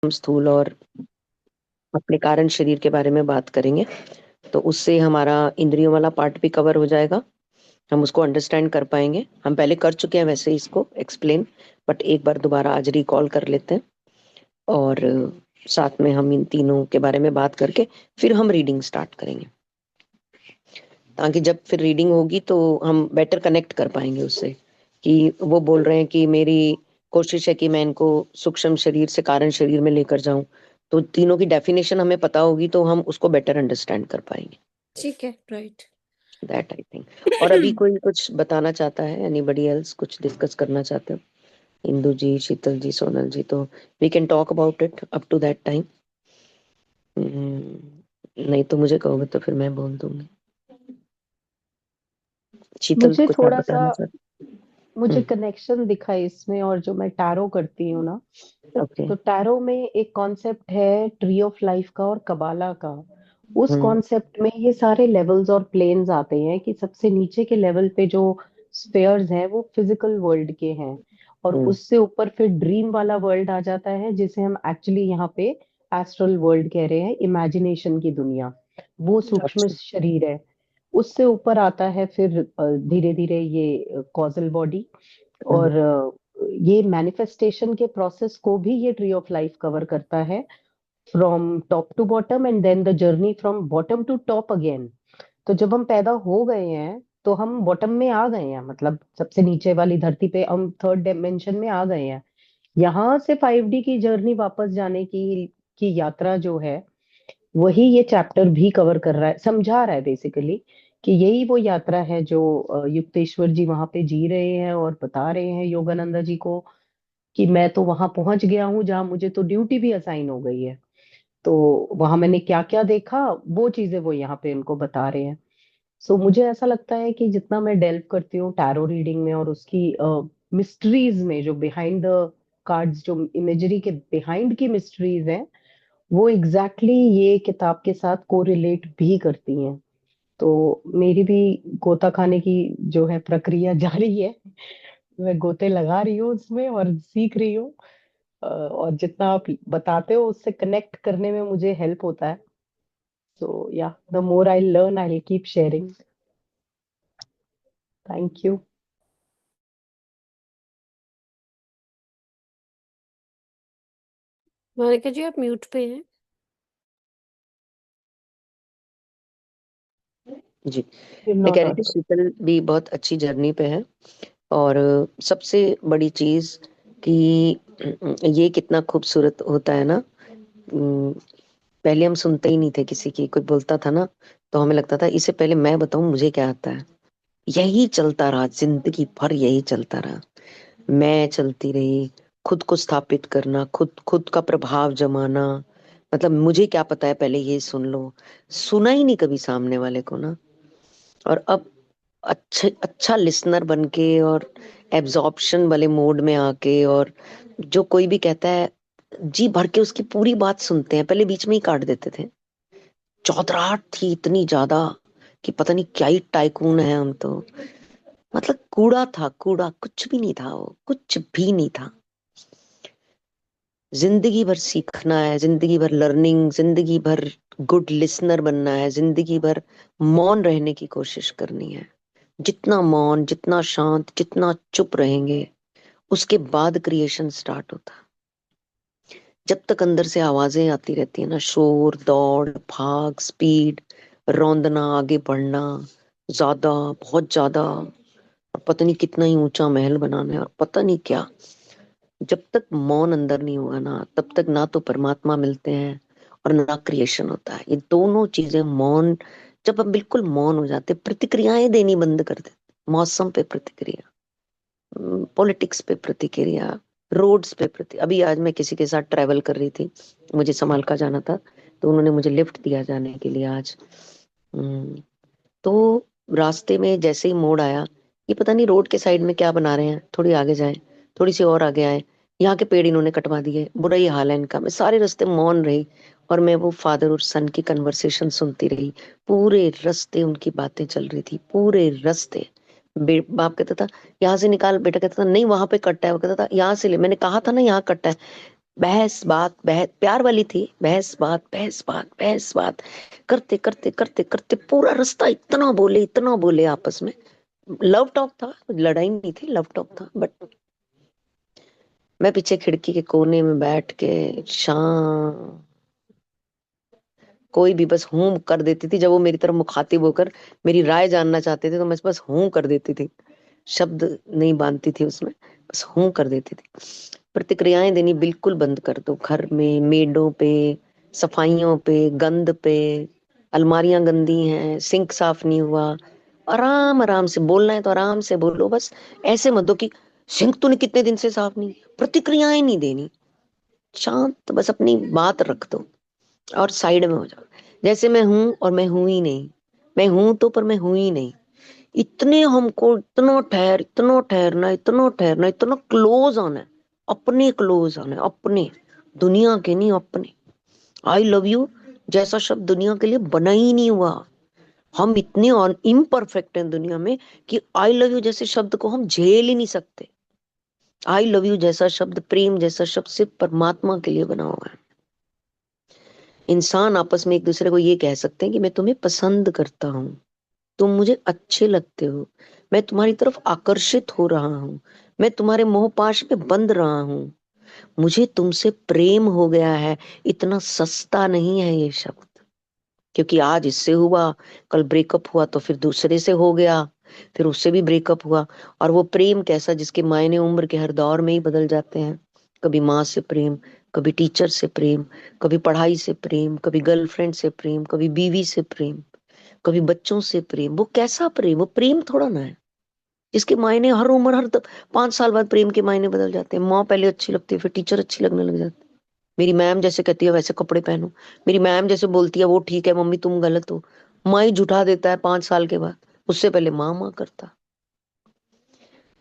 हम स्थूल और अपने कारण शरीर के बारे में बात करेंगे, तो उससे हमारा इंद्रियों वाला पार्ट भी कवर हो जाएगा। हम उसको अंडरस्टैंड कर पाएंगे। हम पहले कर चुके हैं वैसे इसको एक्सप्लेन, बट एक बार दोबारा आज रिकॉल कर लेते हैं। और साथ में हम इन तीनों के बारे में बात करके फिर हम रीडिंग स्टार्ट करेंगे, ताकि जब फिर रीडिंग होगी तो हम बेटर कनेक्ट कर पाएंगे उससे, कि वो बोल रहे हैं कि मेरी कोशिश है कि मैं इनको सूक्ष्म शरीर से कारण शरीर में लेकर जाऊं, तो तीनों की डेफिनेशन हमें पता होगी तो हम उसको बेटर अंडरस्टैंड कर पाएंगे। ठीक है, राइट। That I think. और अभी कोई कुछ बताना चाहता है? एनीबडी एल्स कुछ डिस्कस करना चाहते हो? इंदु जी, शीतल जी, सोनल जी, तो we can talk about it up to that time. नहीं तो मुझे कहोगे तो फिर मैं बोल दूंगी। शीतल, मुझे कुछ आप थोड़ा सा बताना चाहते? मुझे हम्म। कनेक्शन दिखा इसमें, और जो मैं टैरो करती हूँ ना, ओके। तो टैरो में एक कॉन्सेप्ट है ट्री ऑफ लाइफ का और कबाला का। उस हम्म। कॉन्सेप्ट में ये सारे लेवल्स और प्लेन्स आते हैं कि सबसे नीचे के लेवल पे जो स्फेयर्स हैं वो फिजिकल वर्ल्ड के हैं, और हम्म। उससे ऊपर फिर ड्रीम वाला वर्ल्ड आ जाता है, जिसे हम एक्चुअली यहाँ पे एस्ट्रल वर्ल्ड कह रहे हैं, इमेजिनेशन की दुनिया। वो सूक्ष्म अच्छा। शरीर है। उससे ऊपर आता है फिर धीरे धीरे ये कॉजल बॉडी, हम्म। और ये मैनिफेस्टेशन के प्रोसेस को भी ये ट्री ऑफ लाइफ कवर करता है, from top to bottom and then the journey from bottom to top again. तो जब हम पैदा हो गए हैं तो हम बॉटम में आ गए हैं, मतलब सबसे नीचे वाली धरती पे हम थर्ड डायमेंशन में आ गए हैं। यहाँ से 5D की जर्नी वापस जाने की यात्रा जो है, वही ये चैप्टर भी कवर कर रहा है, समझा रहा है बेसिकली कि यही वो यात्रा है जो युक्तेश्वर जी वहां पे जी रहे हैं और बता रहे हैं योगानंदा जी को कि मैं तो वहां पहुंच गया हूँ जहां मुझे तो ड्यूटी भी असाइन हो गई है। तो वहां मैंने क्या क्या देखा, वो चीजें वो यहाँ पे उनको बता रहे हैं। सो मुझे ऐसा लगता है कि जितना मैं डेल्व करती हूँ टैरो रीडिंग में और उसकी मिस्ट्रीज में, जो बिहाइंड द कार्ड्स, जो इमेजरी के बिहाइंड की मिस्ट्रीज हैं, वो एग्जैक्टली ये किताब के साथ कोरिलेट भी करती हैं। तो मेरी भी गोता खाने की जो है प्रक्रिया जारी है। मैं गोते लगा रही हूँ उसमें और सीख रही हूँ। और जितना आप बताते हो उससे कनेक्ट करने में मुझे हेल्प होता है। So yeah the more I learn I will keep sharing. Thank you. Monica ji, आप म्यूट पे हैं। जी। यू मैं कह नॉट रही थी ऑडिबल। शीतल भी बहुत अच्छी जर्नी पे है। और सबसे बड़ी चीज कि ये कितना खूबसूरत होता है ना। अम, पहले हम सुनते ही नहीं थे, किसी की कोई बोलता था ना तो हमें लगता था इससे पहले मैं बताऊं मुझे क्या आता है। यही चलता रहा, जिंदगी भर यही चलता रहा। मैं चलती रही, खुद को स्थापित करना, खुद खुद का प्रभाव जमाना। मतलब मुझे क्या पता है, पहले ये सुन लो। सुना ही नहीं कभी सामने वाले को ना। और अब अच्छे अच्छा लिसनर बन के और एब्जॉर्प्शन वाले मोड में आके, और जो कोई भी कहता है जी भर के उसकी पूरी बात सुनते हैं। पहले बीच में ही काट देते थे। चौधराहट थी इतनी ज्यादा कि पता नहीं क्या ही टाइकून है हम तो। मतलब कूड़ा था, कूड़ा, कुछ भी नहीं था, वो कुछ भी नहीं था। जिंदगी भर सीखना है, जिंदगी भर लर्निंग, जिंदगी भर गुड लिसनर बनना है, जिंदगी भर मौन रहने की कोशिश करनी है। जितना मौन, जितना शांत, जितना चुप रहेंगे, उसके बाद क्रिएशन स्टार्ट होता है। जब तक अंदर से आवाजें आती रहती है ना, शोर, दौड़, भाग, स्पीड, रौंदना, आगे बढ़ना, ज्यादा, बहुत ज्यादा, और पता नहीं कितना ही ऊंचा महल बनाना है और पता नहीं क्या। जब तक मौन अंदर नहीं होगा ना, तब तक ना तो परमात्मा मिलते हैं और ना क्रिएशन होता है। ये दोनों चीजें मौन, जब हम बिल्कुल मौन हो जाते, प्रतिक्रियाएं देनी बंद कर देते। मौसम पे प्रतिक्रिया, पॉलिटिक्स पे प्रतिक्रिया, रोड्स पे प्रति। अभी आज मैं किसी के साथ ट्रेवल कर रही थी, मुझे समालका जाना था, तो उन्होंने मुझे लिफ्ट दिया जाने के लिए आज। हम्म, तो रास्ते में जैसे ही मोड़ आया, ये पता नहीं रोड के साइड में क्या बना रहे हैं, थोड़ी आगे जाए, थोड़ी सी और आगे आए, यहाँ के पेड़ इन्होंने कटवा दिए, बुरा ही हाल है इनका। मैं सारे रास्ते मौन रही और मैं वो फादर और सन की कन्वर्सेशन सुनती रही। पूरे रास्ते उनकी बातें चल रही थी, पूरे रास्ते। बाप कहता था यहाँ से निकाल, बेटा कहता था नहीं वहां पे कट्टा है, वो कहता था यहाँ से ले, मैंने कहा था ना यहाँ कट्टा है। बहस बात, बहस प्यार वाली थी, बहस बात बहस बात बहस बात करते करते करते करते पूरा रास्ता इतना बोले आपस में। लव टॉक था, लड़ाई नहीं थी, लव टॉक था। बट मैं पीछे खिड़की के कोने में बैठ के शांत, कोई भी बस हूं कर देती थी। जब वो मेरी तरफ मुखातिब होकर मेरी राय जानना चाहते थे तो मैं बस हूं कर देती थी, शब्द नहीं बांधती थी उसमें, बस हूं कर देती थी। प्रतिक्रियाएं देनी बिल्कुल बंद कर दो, घर में मेडों पे, सफाइयों पे, गंद पे। अलमारियां गंदी हैं, सिंक साफ नहीं हुआ, आराम आराम से बोलना है तो आराम से बोलो। बस ऐसे मत दो कि सिंक तूने कितने दिन से साफ नहीं किया। प्रतिक्रियाएं नहीं देनी, शांत बस अपनी बात रख दो और साइड में हो जाओ। जैसे मैं हूं और मैं हूं ही नहीं, मैं हूं तो पर मैं हूं ही नहीं। इतने हमको इतना ठहरना, इतना ठहरना, इतना क्लोज आना है, अपने क्लोज आना है, अपने, दुनिया के नहीं, अपने। आई लव यू जैसा शब्द दुनिया के लिए बना ही नहीं हुआ। हम इतने इम्परफेक्ट हैं दुनिया में कि आई लव यू जैसे शब्द को हम झेल ही नहीं सकते। आई लव यू जैसा शब्द, प्रेम जैसा शब्द सिर्फ परमात्मा के लिए बना हुआ है। इंसान आपस में एक दूसरे को ये कह सकते हैं कि मैं तुम्हें पसंद करता हूँ, तुम मुझे अच्छे लगते हो, मैं तुम्हारी तरफ आकर्षित हो रहा हूँ, मैं तुम्हारे मोहपाश में बंध रहा हूँ, मुझे तुमसे प्रेम हो गया है। इतना सस्ता नहीं है ये शब्द, क्योंकि आज इससे हुआ, कल ब्रेकअप हुआ तो फिर दूसरे से हो गया, फिर उससे भी ब्रेकअप हुआ। और वो प्रेम कैसा जिसके मायने उम्र के हर दौर में ही बदल जाते हैं। कभी माँ से प्रेम, कभी टीचर से प्रेम, कभी पढ़ाई से प्रेम, कभी गर्लफ्रेंड से प्रेम, कभी बीवी से प्रेम, कभी बच्चों से प्रेम। वो कैसा प्रेम, वो प्रेम थोड़ा ना है जिसके मायने हर उम्र, 5 साल बाद प्रेम के मायने बदल जाते हैं। माँ पहले अच्छी लगती है, फिर टीचर अच्छी लगने लग जाती है। मेरी मैम जैसे कहती है वैसे कपड़े पहनो, मेरी मैम जैसे बोलती है वो ठीक है, मम्मी तुम गलत हो। माँ ही झुठा देता है 5 साल के बाद, उससे पहले माँ माँ करता।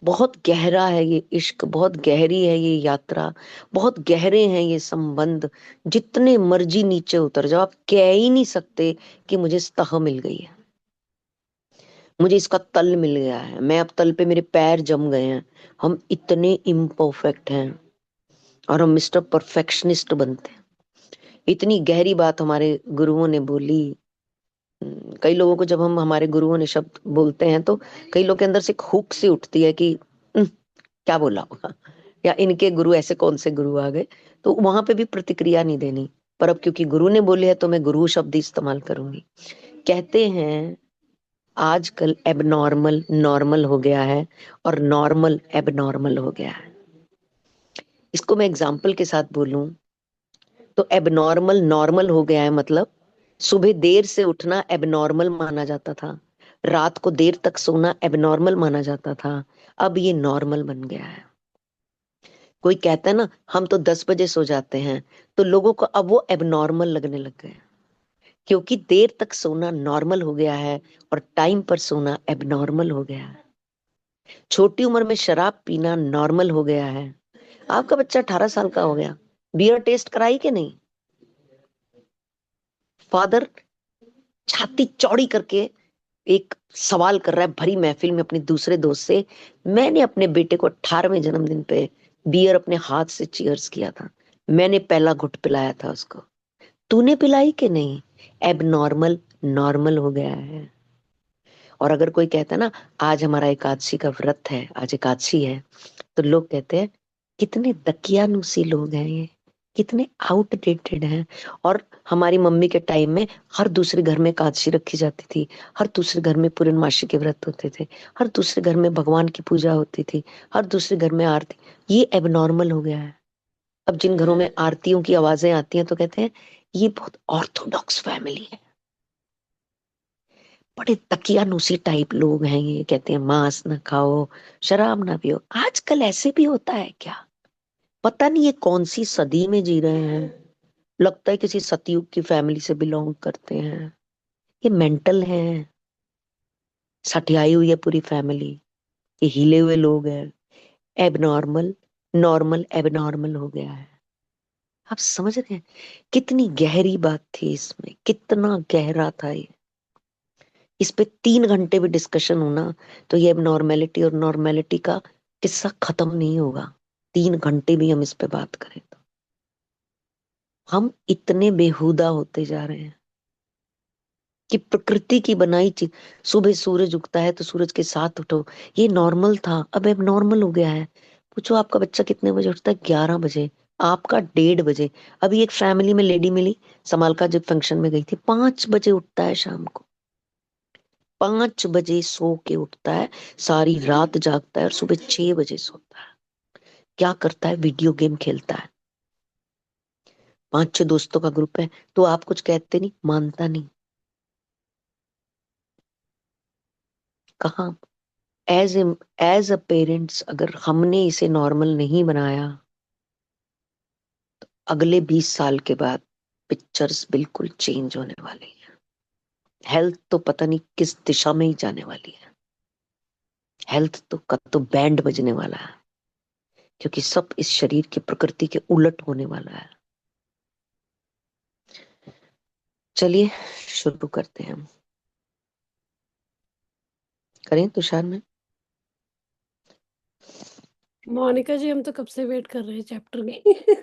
बहुत गहरा है ये इश्क, बहुत गहरी है ये यात्रा, बहुत गहरे हैं ये संबंध। जितने मर्जी नीचे उतर जाओ, आप कह ही नहीं सकते कि मुझे तह मिल गई है, मुझे इसका तल मिल गया है, मैं अब तल पे मेरे पैर जम गए हैं। हम इतने इम्परफेक्ट हैं और हम मिस्टर परफेक्शनिस्ट बनते हैं। इतनी गहरी बात हमारे गुरुओं ने बोली। कई लोगों को जब हम, हमारे गुरुओं ने शब्द बोलते हैं तो कई लोग के अंदर से एक हुक सी उठती है कि क्या बोला होगा, या इनके गुरु ऐसे कौन से गुरु आ गए। तो वहां पे भी प्रतिक्रिया नहीं देनी। पर अब क्योंकि गुरु ने बोले है तो मैं गुरु शब्द ही इस्तेमाल करूंगी। कहते हैं आजकल एबनॉर्मल नॉर्मल हो गया है और नॉर्मल एबनॉर्मल हो गया है। इसको मैं एग्जाम्पल के साथ बोलूं तो एबनॉर्मल नॉर्मल हो गया है, मतलब सुबह देर से उठना एबनॉर्मल माना जाता था, रात को देर तक सोना एबनॉर्मल माना जाता था, अब ये नॉर्मल बन गया है। कोई कहता है ना हम तो 10 बजे सो जाते हैं, तो लोगों को अब वो एबनॉर्मल लगने लग गए हैं, क्योंकि देर तक सोना नॉर्मल हो गया है और टाइम पर सोना एबनॉर्मल हो गया है। छोटी उम्र में शराब पीना नॉर्मल हो गया है। आपका बच्चा 18 साल का हो गया, बियर टेस्ट कराई कि नहीं? फादर छाती चौड़ी करके एक सवाल कर रहा है भरी महफिल में अपने दूसरे दोस्त से, मैंने अपने बेटे को 18वें जन्मदिन पे बियर अपने हाथ से चीयर्स किया था, मैंने पहला घुट पिलाया था उसको, तूने पिलाई कि नहीं? एब नॉर्मल नॉर्मल हो गया है। और अगर कोई कहता है ना आज हमारा एकादशी का व्रत है, आज एकादशी है, तो लोग कहते हैं कितने दकियानुसी लोग हैं ये, कितने आउटडेटेड हैं। और हमारी मम्मी के टाइम में हर दूसरे घर में एकादशी रखी जाती थी, हर दूसरे घर में पूर्णमासी के व्रत होते थे, हर दूसरे घर में भगवान की पूजा होती थी, हर दूसरे घर में आरती। ये एबनॉर्मल हो गया है। अब जिन घरों में आरतियों की आवाजें आती हैं तो कहते हैं ये बहुत ऑर्थोडॉक्स फैमिली है, बड़े तकियानुसी टाइप लोग हैं ये, कहते हैं मांस ना खाओ, शराब ना पियो। आजकल ऐसे भी होता है क्या? पता नहीं ये कौन सी सदी में जी रहे हैं। लगता है किसी सतयुग की फैमिली से बिलोंग करते हैं। ये मेंटल हैं, सठियाई हुई है पूरी फैमिली, ये हिले हुए लोग हैं। एबनॉर्मल नॉर्मल एबनॉर्मल हो गया है। आप समझ रहे हैं कितनी गहरी बात थी इसमें, कितना गहरा था ये। इस पे 3 घंटे भी डिस्कशन होना तो ये एबनॉर्मेलिटी और नॉर्मेलिटी का किस्सा खत्म नहीं होगा। 3 घंटे भी हम इस पे बात करें तो हम इतने बेहुदा होते जा रहे हैं कि प्रकृति की बनाई चीज, सुबह सूरज उगता है तो सूरज के साथ उठो, ये नॉर्मल था, अब नॉर्मल हो गया है। पूछो आपका बच्चा कितने बजे उठता है? 11 बजे, आपका 1:30 बजे। अभी एक फैमिली में लेडी मिली, समाल का जब फंक्शन में गई थी, 5 बजे उठता है शाम को, 5 बजे सो के उठता है, सारी रात जागता है और सुबह 6 बजे सोता है। क्या करता है? वीडियो गेम खेलता है। 5-6 दोस्तों का ग्रुप है, तो आप कुछ कहते नहीं, मानता नहीं। कहाँ? एज एज अ पेरेंट्स अगर हमने इसे नॉर्मल नहीं बनाया, अगले 20 साल के बाद पिक्चर्स बिल्कुल चेंज होने वाली है। हेल्थ तो पता नहीं किस दिशा में ही जाने वाली है। हेल्थ तो का तो बैंड बजने वाला है, क्योंकि सब इस शरीर की प्रकृति के उलट होने वाला है। चलिए शुरू करते हैं हम। करें तुषार में? मोनिका जी, हम तो कब से वेट कर रहे हैं चैप्टर की।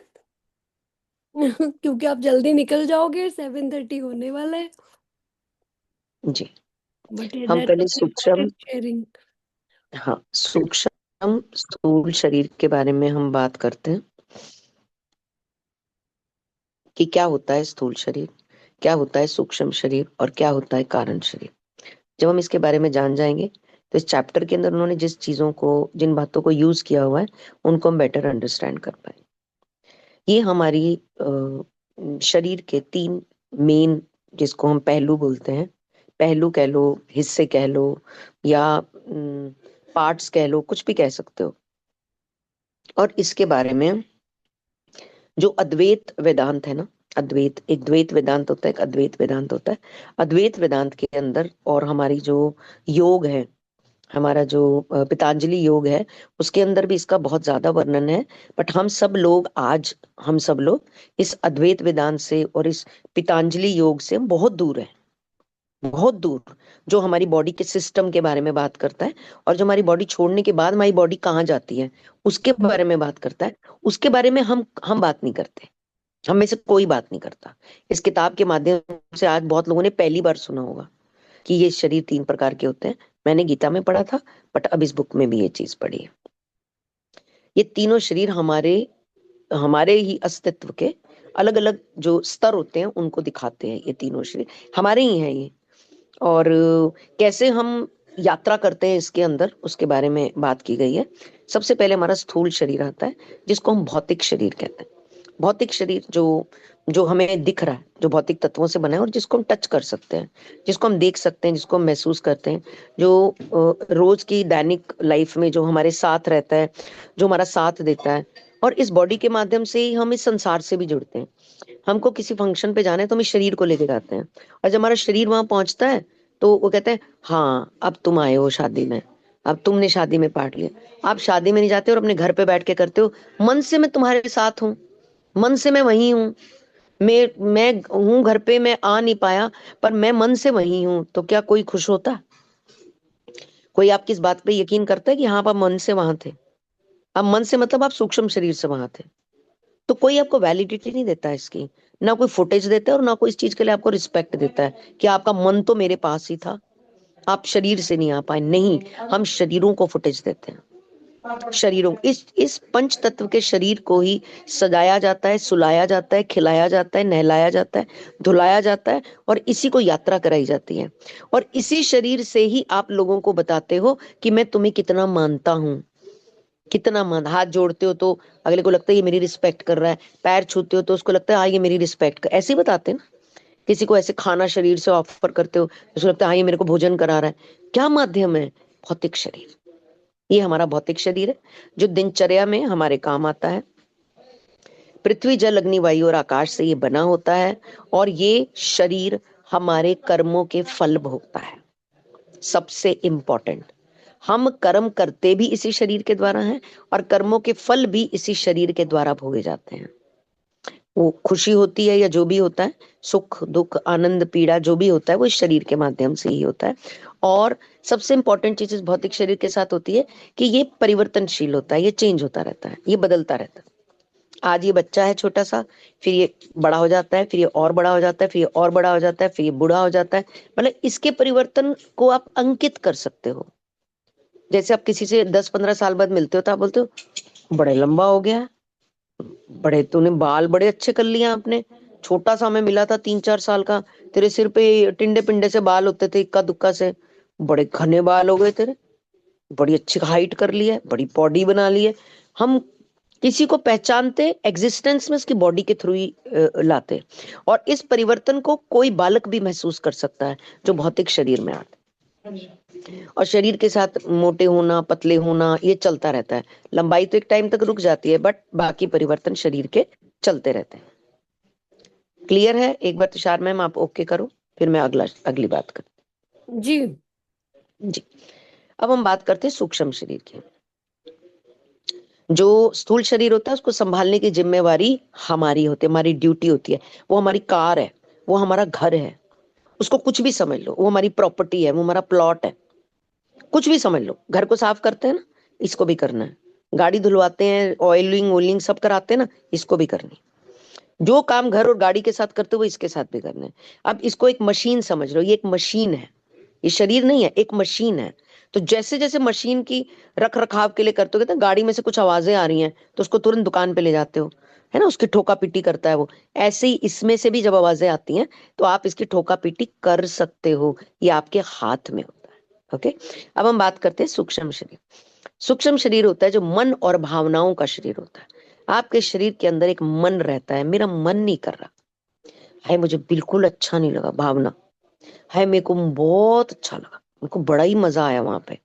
क्योंकि आप जल्दी निकल जाओगे, 7:30 होने वाला है। जी, बट हम दैट पहले वाज सूक्ष्म, इम्पोर्टेंट शेयरिंग। हाँ सूक्ष्म स्थूल शरीर के बारे में हम बात करते हैं कि क्या होता है स्थूल शरीर, क्या होता है सूक्ष्म शरीर और क्या होता है कारण शरीर। जब हम इसके बारे में जान जाएंगे तो इस चैप्टर के अंदर उन्होंने जिस चीजों को, जिन बातों को यूज किया हुआ है, उनको हम बेटर अंडरस्टैंड कर पाए। ये हमारी शरीर के 3 मेन, जिसको हम पहलू बोलते हैं, पहलू कह लो, हिस्से कह लो, या पार्ट्स कह लो, कुछ भी कह सकते हो। और इसके बारे में जो अद्वैत वेदांत है ना, अद्वैत, एक द्वैत वेदांत होता है, एक अद्वैत वेदांत होता है। अद्वैत वेदांत के अंदर और हमारी जो योग है, हमारा जो पतंजलि योग है, उसके अंदर भी इसका बहुत ज्यादा वर्णन है। बट हम सब लोग आज, हम सब लोग इस अद्वैत वेदांत से और इस पतंजलि योग से बहुत दूर है, बहुत दूर। जो हमारी बॉडी के सिस्टम के बारे में बात करता है, और जो हमारी बॉडी छोड़ने के बाद हमारी बॉडी कहाँ जाती है उसके बारे में बात करता है, उसके बारे में हम बात नहीं करते। हम में से कोई बात नहीं करता। इस किताब के माध्यम से आज बहुत लोगों ने पहली बार सुना होगा कि ये शरीर 3 प्रकार के होते हैं। मैंने गीता में पढ़ा था, बट अब इस बुक में भी ये चीज पढ़ी है। ये तीनों शरीर हमारे हमारे ही अस्तित्व के अलग अलग जो स्तर होते हैं उनको दिखाते हैं। ये तीनों शरीर हमारे ही हैं ये। और कैसे हम यात्रा करते हैं इसके अंदर, उसके बारे में बात की गई है। सबसे पहले हमारा स्थूल शरीर आता है, जिसको हम भौतिक शरीर कहते हैं। भौतिक शरीर जो जो हमें दिख रहा है, जो भौतिक तत्वों से बना है और जिसको हम टच कर सकते हैं, जिसको हम देख सकते हैं, जिसको हम महसूस करते हैं, जो रोज की दैनिक लाइफ में जो हमारे साथ रहता है, जो हमारा साथ देता है। और इस बॉडी के माध्यम से ही हम इस संसार से भी जुड़ते हैं। हमको किसी फंक्शन पे जाना है तो हम इस शरीर को लेके जाते हैं, और जब हमारा शरीर वहां पहुंचता है तो वो कहते हैं, हाँ अब तुम आए हो शादी में, अब तुमने शादी में पार्ट लिया। आप शादी में नहीं जाते और अपने घर पे बैठ के करते हो, मन से मैं तुम्हारे साथ हूँ, मन से मैं वही हूँ, मैं हूँ घर पे, मैं आ नहीं पाया, पर मैं मन से वही हूँ। तो क्या कोई खुश होता? कोई आपकी इस बात पे यकीन करता है कि हाँ आप मन से वहां थे? अब मन से मतलब आप सूक्ष्म शरीर से वहां थे। तो कोई आपको वैलिडिटी नहीं देता है इसकी, ना कोई फुटेज देता है और ना कोई इस चीज के लिए आपको रिस्पेक्ट देता है कि आपका मन तो मेरे पास ही था, आप शरीर से नहीं आ पाए। नहीं, हम शरीरों को फुटेज देते हैं। शरीरों, इस पंच तत्व के शरीर को ही सजाया जाता है, सुलाया जाता है, खिलाया जाता है, नहलाया जाता है, धुलाया जाता है, और इसी को यात्रा कराई जाती है। और इसी शरीर से ही आप लोगों को बताते हो कि मैं तुम्हें कितना मानता हूँ, कितना मान। हाथ जोड़ते हो तो अगले को लगता है ये मेरी रिस्पेक्ट कर रहा है, पैर छूते हो तो उसको लगता है हाँ ये मेरी रिस्पेक्ट कर, ऐसे ही बताते हैं ना। किसी को ऐसे खाना शरीर से ऑफर करते हो, उसको लगता है हाँ ये मेरे को भोजन करा रहा है। क्या माध्यम है? भौतिक शरीर। ये हमारा भौतिक शरीर है, जो दिनचर्या में हमारे काम आता है। पृथ्वी, जल, अग्नि, वायु और आकाश से ये बना होता है। और ये शरीर हमारे कर्मों के फल भोगता है। सबसे इंपॉर्टेंट, हम कर्म करते भी इसी शरीर के द्वारा हैं, और कर्मों के फल भी इसी शरीर के द्वारा भोगे जाते हैं। वो खुशी होती है या जो भी होता है, सुख दुख आनंद पीड़ा जो भी होता है, वो इस शरीर के माध्यम से ही होता है। और सबसे इंपॉर्टेंट चीज इस भौतिक शरीर के साथ होती है कि ये परिवर्तनशील होता है, ये चेंज होता रहता है, ये बदलता रहता है। आज ये बच्चा है छोटा सा, फिर ये बड़ा हो जाता है, फिर ये और बड़ा हो जाता है, फिर ये और बड़ा हो जाता है, फिर ये बूढ़ा हो जाता है। मतलब इसके परिवर्तन को आप अंकित कर सकते हो। जैसे आप किसी से 10-15 साल बाद मिलते हो तो आप बोलते हो बड़े लंबा हो गया है, बड़े तूने बाल बड़े अच्छे कर लिए आपने, छोटा सा मैं मिला था 3-4 साल का, तेरे सिर पे टिंडे पिंडे से बाल होते थे इक्का दुक्का से, बड़े घने बाल हो गए तेरे, बड़ी अच्छी हाइट कर ली है, बड़ी बॉडी बना ली है। हम किसी को पहचानते एग्जिस्टेंस में उसकी बॉडी के थ्रू ही लाते। और इस परिवर्तन को कोई बालक भी महसूस कर सकता है जो भौतिक शरीर में आता है। और शरीर के साथ मोटे होना पतले होना ये चलता रहता है। लंबाई तो एक टाइम तक रुक जाती है, बट बाकी परिवर्तन शरीर के चलते रहते हैं। क्लियर है? एक बार तुषार मैम आप ओके करो, फिर मैं अगली बात कर। जी जी, अब हम बात करते हैं सूक्ष्म शरीर की। जो स्थूल शरीर होता है उसको संभालने की जिम्मेवारी हमारी होती है, हमारी ड्यूटी होती है। वो हमारी कार है, वो हमारा घर है, उसको कुछ भी समझ लो, वो हमारी प्रॉपर्टी है, वो हमारा प्लॉट है, कुछ भी समझ लो। घर को साफ करते हैं ना, इसको भी करना है। गाड़ी धुलवाते हैं, ऑयलिंग ऑयलिंग सब कराते हैं ना, इसको भी करनी। जो काम घर और गाड़ी के साथ करते हो वो इसके साथ भी करना है। अब इसको एक मशीन समझ लो, ये एक मशीन है, ये शरीर नहीं है, एक मशीन है। तो जैसे जैसे मशीन की रख रखाव के लिए करते हो, कहते हैं गाड़ी में से कुछ आवाजें आ रही हैं तो उसको तुरंत दुकान पे ले जाते हो, है ना, उसकी ठोका पीटी करता है वो। ऐसे ही इसमें से भी जब आवाजें आती हैं तो आप इसकी ठोका पीटी कर सकते हो, ये आपके हाथ में होता है। ओके, अब हम बात करते हैं सूक्ष्म शरीर। सूक्ष्म शरीर होता है जो मन और भावनाओं का शरीर होता है। आपके शरीर के अंदर एक मन रहता है, मेरा मन नहीं कर रहा है, मुझे बिल्कुल अच्छा नहीं लगा, भावना है, मेरे को बहुत अच्छा लगा, मेरे को बड़ा ही मजा आया वहां पे,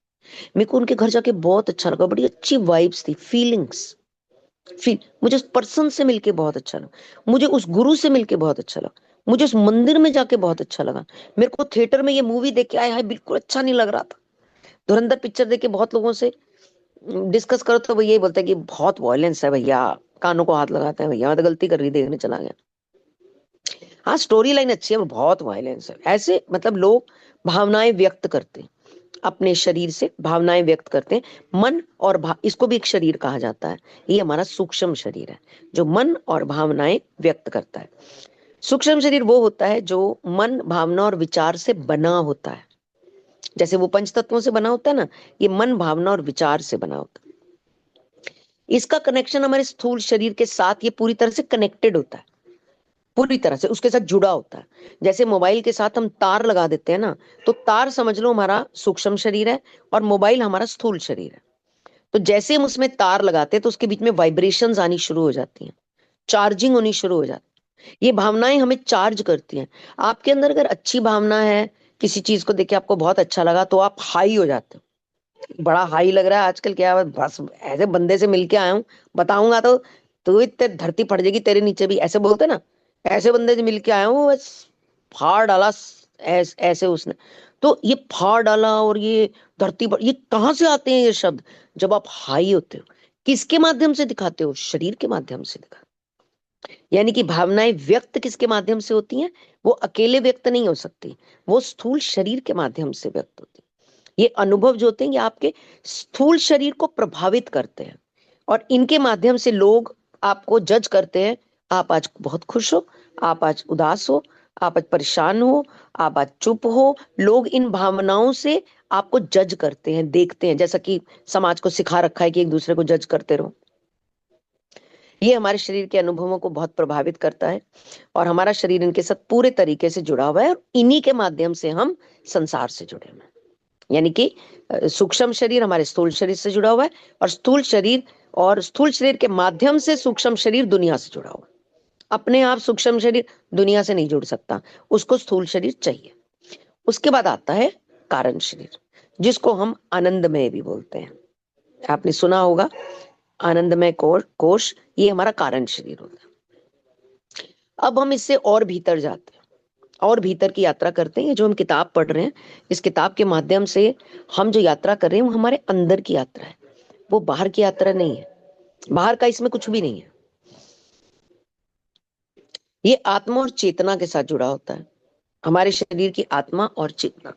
मेरे को उनके घर जाके बहुत अच्छा लगा, बड़ी अच्छी वाइब्स थी, फीलिंग्स। मुझे उस पर्सन से मिलके बहुत अच्छा लगा, मुझे उस गुरु से मिलके बहुत अच्छा लगा, मुझे उस मंदिर में जाके बहुत अच्छा लगा, मेरे को थिएटर में ये मूवी देख के आया है बिल्कुल अच्छा नहीं लग रहा था। धुरंधर पिक्चर देख के बहुत लोगों से डिस्कस करो तो वो यही बोलते हैं कि बहुत वायलेंस है भैया, कानों को हाथ लगाते हैं भैया, मैं तो गलती कर रही देखने चला गया। हाँ, स्टोरी लाइन अच्छी है, वो बहुत वायलेंस है। ऐसे मतलब लोग भावनाएं व्यक्त करते हैं, अपने शरीर से भावनाएं व्यक्त करते हैं। मन और इसको भी एक शरीर कहा जाता है। ये हमारा सूक्ष्म शरीर है जो मन और भावनाएं व्यक्त करता है। सूक्ष्म शरीर वो होता है जो मन भावना और विचार से बना होता है। जैसे वो पंच तत्वों से बना होता है ना, ये मन भावना और विचार से बना होता है। इसका कनेक्शन हमारे स्थूल शरीर के साथ ये पूरी तरह से कनेक्टेड होता है, पूरी तरह से उसके साथ जुड़ा होता है। जैसे मोबाइल के साथ हम तार लगा देते हैं ना, तो तार समझ लो हमारा सूक्ष्म शरीर है और मोबाइल हमारा स्थूल शरीर है। तो जैसे हम उसमें तार लगाते हैं तो उसके बीच में वाइब्रेशंस आनी शुरू हो जाती हैं, चार्जिंग होनी शुरू हो जाती है। ये भावनाएं हमें चार्ज करती हैं। आपके अंदर अगर अच्छी भावना है, किसी चीज को देख के आपको बहुत अच्छा लगा तो आप हाई हो जाते हो, बड़ा हाई लग रहा है आजकल, क्या है, बस ऐसे बंदे से मिलके आया हूँ, बताऊंगा तो तू इतने धरती फट जाएगी तेरे नीचे भी, ऐसे बोलते ना। ऐसे बंदे से मिलके आया हूँ, बस फाड़ डाला ऐसे उसने। तो ये फाड़ डाला और ये धरती पर, ये कहाँ से आते हैं ये शब्द? जब आप हाई होते हो। किसके माध्यम से दिखाते हो? शरीर के माध्यम से दिखाते। यानी कि भावनाएं व्यक्त किसके माध्यम से होती हैं? वो अकेले व्यक्त नहीं हो सकती, वो स्थूल शरीर के माध्यम से व्यक्त होती है। ये अनुभव जो होते हैं ये आपके स्थूल शरीर को प्रभावित करते हैं और इनके माध्यम से लोग आपको जज करते हैं। आप आज बहुत खुश हो, आप आज उदास हो, आप आज परेशान हो, आप आज चुप हो। लोग इन भावनाओं से आपको जज करते हैं, देखते हैं, जैसा कि समाज को सिखा रखा है कि एक दूसरे को जज करते रहो। ये हमारे शरीर के अनुभवों को बहुत प्रभावित करता है और हमारा शरीर इनके साथ पूरे तरीके से जुड़ा हुआ है और इन्हीं के माध्यम से हम संसार से जुड़े हुए हैं। यानी कि सूक्ष्म शरीर हमारे स्थूल शरीर से जुड़ा हुआ है और स्थूल शरीर के माध्यम से सूक्ष्म शरीर दुनिया से जुड़ा हुआ है। अपने आप सूक्ष्म शरीर दुनिया से नहीं जुड़ सकता, उसको स्थूल शरीर चाहिए। उसके बाद आता है कारण शरीर, जिसको हम आनंदमय भी बोलते हैं। आपने सुना होगा आनंदमय कोश, ये हमारा कारण शरीर होता है। अब हम इससे और भीतर जाते हैं और भीतर की यात्रा करते हैं। ये जो हम किताब पढ़ रहे हैं, इस किताब के माध्यम से हम जो यात्रा कर रहे हैं वो हमारे अंदर की यात्रा है, वो बाहर की यात्रा नहीं है। बाहर का इसमें कुछ भी नहीं है। ये आत्मा और चेतना के साथ जुड़ा होता है, हमारे शरीर की आत्मा और चेतना।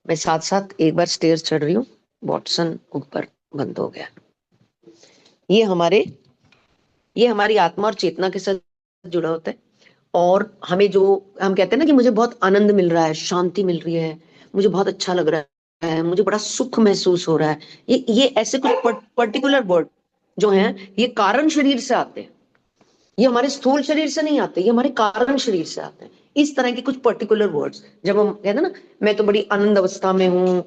मैं साथ साथ एक बार स्टेयर्स चढ़ रही हूँ, वॉटसन ऊपर बंद हो गया। ये ये हमारी आत्मा और चेतना के साथ जुड़ा होता है। और हमें जो हम कहते हैं ना कि मुझे बहुत आनंद मिल रहा है, शांति मिल रही है, मुझे बहुत अच्छा लग रहा है, मुझे बड़ा सुख महसूस हो रहा है, ये ऐसे कुछ पर्टिकुलर वर्ड जो हैं ये कारण शरीर से आते हैं। ये हमारे स्थूल शरीर से नहीं आते, ये हमारे कारण शरीर से आते हैं। इस तरह के कुछ पर्टिकुलर वर्ड्स जब हम कहते हैं ना मैं तो बड़ी आनंद अवस्था में हूं,